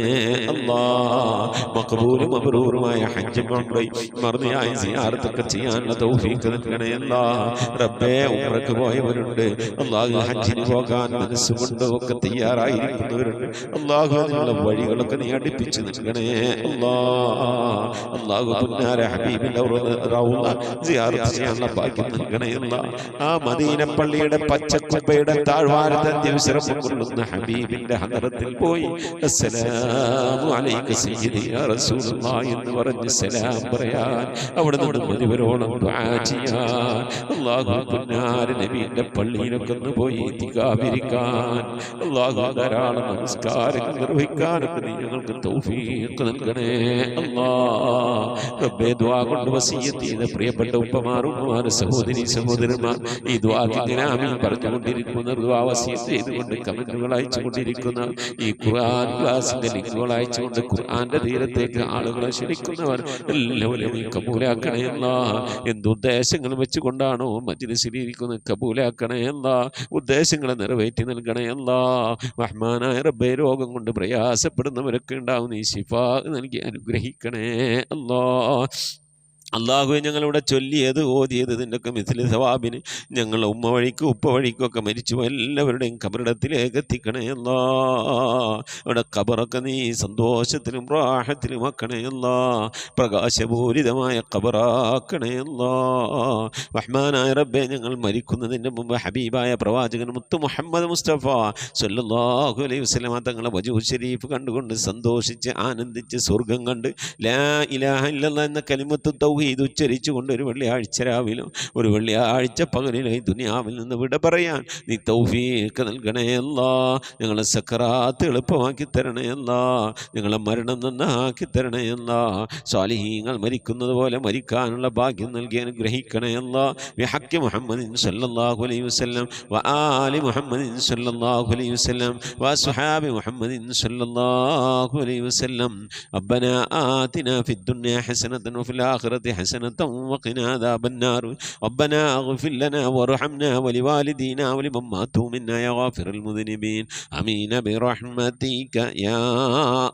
അല്ലാഹ്. മഖബൂലും മബ്റൂറുമായ ഹജ്ജും ഉംറയും മർദിയായ സിയാറത്തൊക്കെ ചെയ്യാനുള്ള തൗഫീഖ് നൽകണേ അല്ലാഹ്. റബ്ബേ ഉംറക്ക് പോയവരുണ്ട് അല്ലാഹു, ഹജ്ജിന് പോകാൻ മനസ്സുകൊണ്ട് ഒക്കെ തയ്യാറായിരിക്കുന്നവരുണ്ട് അല്ലാഹു. അതിനുള്ള വഴികളൊക്കെ നീ അടുപ്പിച്ച് നൽകണേ അല്ലാഹ്. അല്ലാഹു പുന്നാര ഹബീബിന്റെ റൗള സിയാറത്ത് ചെയ്യാനുള്ള ഭാഗ്യം നൽകണേ അല്ലാഹ്. ആ മദീന പള്ളിയുടെ പച്ചക്കുബയുടെ താഴ്വാരത്തെ ദിവസം കൊള്ളുന്ന ഹബീബിന്റെ ഹദറത്തിൽ പോയി അസ്സലാമു അലൈക സയ്യിദി യാ റസൂലുള്ളാഹി എന്ന് പറഞ്ഞ് സലാം പറയാൻ, അവിടെ നിന്ന് മുഴുവനോളം ദുആ ചെയ്യാൻ, അല്ലാഹു പുന്നാര നബിയുടെ പള്ളിയിലൊക്കെ ഒന്ന് പോയി ഇത്തികാഫിരിക്കാൻ, അല്ലാഹു ധാരാളം നമസ്കാരങ്ങൾ നിർവഹിക്കാനൊക്കെ നീ ഞങ്ങൾക്ക് തൗഫീഖ് നൽകണേ അല്ലാഹ്. റബ്ബേ ദുആ കൊണ്ട് വസിയ്യത്ത് ചെയ്ത പ്രിയപ്പെട്ട ഉപ്പമാർ, ഉമ്മമാർ, സഹോദരി സഹോദരന്മാർ, ഈ ദുആക്ക് ഇങ്ങനെ ആമീൻ പറഞ്ഞുകൊണ്ടിരിക്കുന്ന, ദുആ വസിയ്യത്ത് ചെയ്തുകൊണ്ട് കമന്റുകൾ അയച്ചുകൊണ്ടിരിക്കുന്ന, ഈ ഖുർആൻ ക്ലാസിന്റെ ലിങ്കുകൾ അയച്ചുകൊണ്ട് ഖുർആന്റെ തീരത്തേക്ക് ആളുകളെ ക്ഷണിക്കുന്നവർ എല്ലാവരും നീ കബൂലാക്കണേ അല്ലാഹ്. എന്തുദ്ദേശങ്ങൾ വെച്ചുകൊണ്ടാണോ മജ്ലിസിലിരിക്കുന്നത് കബൂലാക്കണേ അല്ലാഹ്. ഉദ്ദേശങ്ങളെ നിറവേറ്റി നൽകണേ അല്ലാഹ്. റഹ്മാനായ റബ്ബേ രോഗം കൊണ്ട് പ്രയാസപ്പെടുന്നവരൊക്കെ ഉണ്ടാവും, നീ ശിഫാ നൽകി അനുഗ്രഹിക്കണേ അല്ലാഹ്. അള്ളാഹുവെ ഞങ്ങളിവിടെ ചൊല്ലിയത് ഓതിയത് ഇതിൻ്റെയൊക്കെ മിഥിലി സവാബിന് ഞങ്ങൾ ഉമ്മ വഴിക്കും ഉപ്പ വഴിക്കും ഒക്കെ മരിച്ചു എല്ലാവരുടെയും ഖബറിടത്തിലേക്ക് എത്തിക്കണേ അല്ലാഹ്. ഇവിടെ ഖബറൊക്കെ നീ സന്തോഷത്തിലും റാഹത്തിലും ആക്കണേ അല്ലാഹ്. പ്രകാശപൂരിതമായ ഖബറാക്കണേ അല്ലാഹ്. റഹ്മാനായ റബ്ബേ ഞങ്ങൾ മരിക്കുന്നതിൻ്റെ മുമ്പ് ഹബീബായ പ്രവാചകൻ മുത്തു മുഹമ്മദ് മുസ്തഫ സ്വല്ലല്ലാഹു അലൈഹി വസല്ലമ തങ്ങളെ വജൂഹ് ശരീഫ് കണ്ടുകൊണ്ട് സന്തോഷിച്ച് ആനന്ദിച്ച് സ്വർഗം കണ്ട് ലാ ഇലാഹ ഇല്ലല്ലാഹ് എന്ന കലിമത്ത് തൗഹീദ് ഉച്ചരിച്ചുകൊണ്ട് ഒരു വെള്ളിയാഴ്ച രാവിലും ഒരു വെള്ളിയാഴ്ച പകലിലെ ഈ ദുനിയാവിൽ നിന്ന് വിട പറയാൻ നീ തൗഫീഖ് നൽകണേ അല്ലാഹ്. ഞങ്ങളെ സക്കറാത്ത് എളുപ്പമാക്കി തരണേ അല്ലാഹ്. ഞങ്ങളെ മരണം നന്നാക്കി തരണേ അല്ലാഹ്. സ്വാലിഹീങ്ങൾ മരിക്കുന്നത് പോലെ മരിക്കാനുള്ള ഭാഗ്യം നൽകി അനുഗ്രഹിക്കണേ അല്ലാഹ്. ബിഹഖി മുഹമ്മദിൻ സല്ലല്ലാഹു അലൈഹി വസല്ലം വആലി മുഹമ്മദിൻ സല്ലല്ലാഹു അലൈഹി വസല്ലം വഅസ്ഹാബി മുഹമ്മദിൻ സല്ലല്ലാഹു അലൈഹി വസല്ലം. റബ്ബനാ ആതിനാ ഫിദ് ദുനിയാ ഹസനതൻ വഫിൽ ആഖിറതി حسنة وقنا عذاب النار ربنا اغفر لنا وارحمنا ولوالدينا ولمن ماتوا منا يا غافر المذنبين آمين برحمتك يا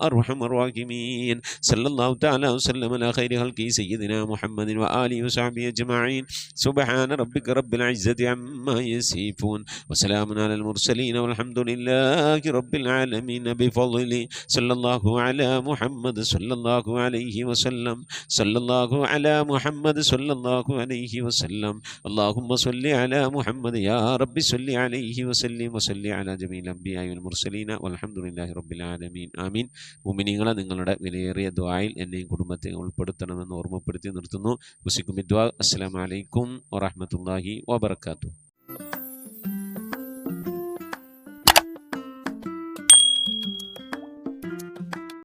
أرحم الراحمين صلى الله تعالى وسلم على خير خلقه سيدنا محمد وآله وصحبه أجمعين سبحان ربك رب العزة عما يصفون وسلام على المرسلين والحمد لله رب العالمين بفضله صلى الله على محمد صلى الله عليه وسلم صلى الله على محمد صلى الله عليه وسلم اللهم صل على محمد يا رب صل عليه وسلم وصل على جميع الأنبياء والمرسلين والحمد لله رب العالمين آمين. മുഅ്മിനീങ്ങളെ നിങ്ങളുടെ വിലയേറിയ ദുആയിൽ എന്നെയും കുടുംബത്തെ ഉൾപ്പെടുത്തണമെന്ന് ഓർമ്മപ്പെടുത്തി നിർത്തുന്നു. വസിക്കും ദുആ. അസ്സലാമു അലൈക്കും വറഹ്മത്തുള്ളാഹി വബറകാതുഹു.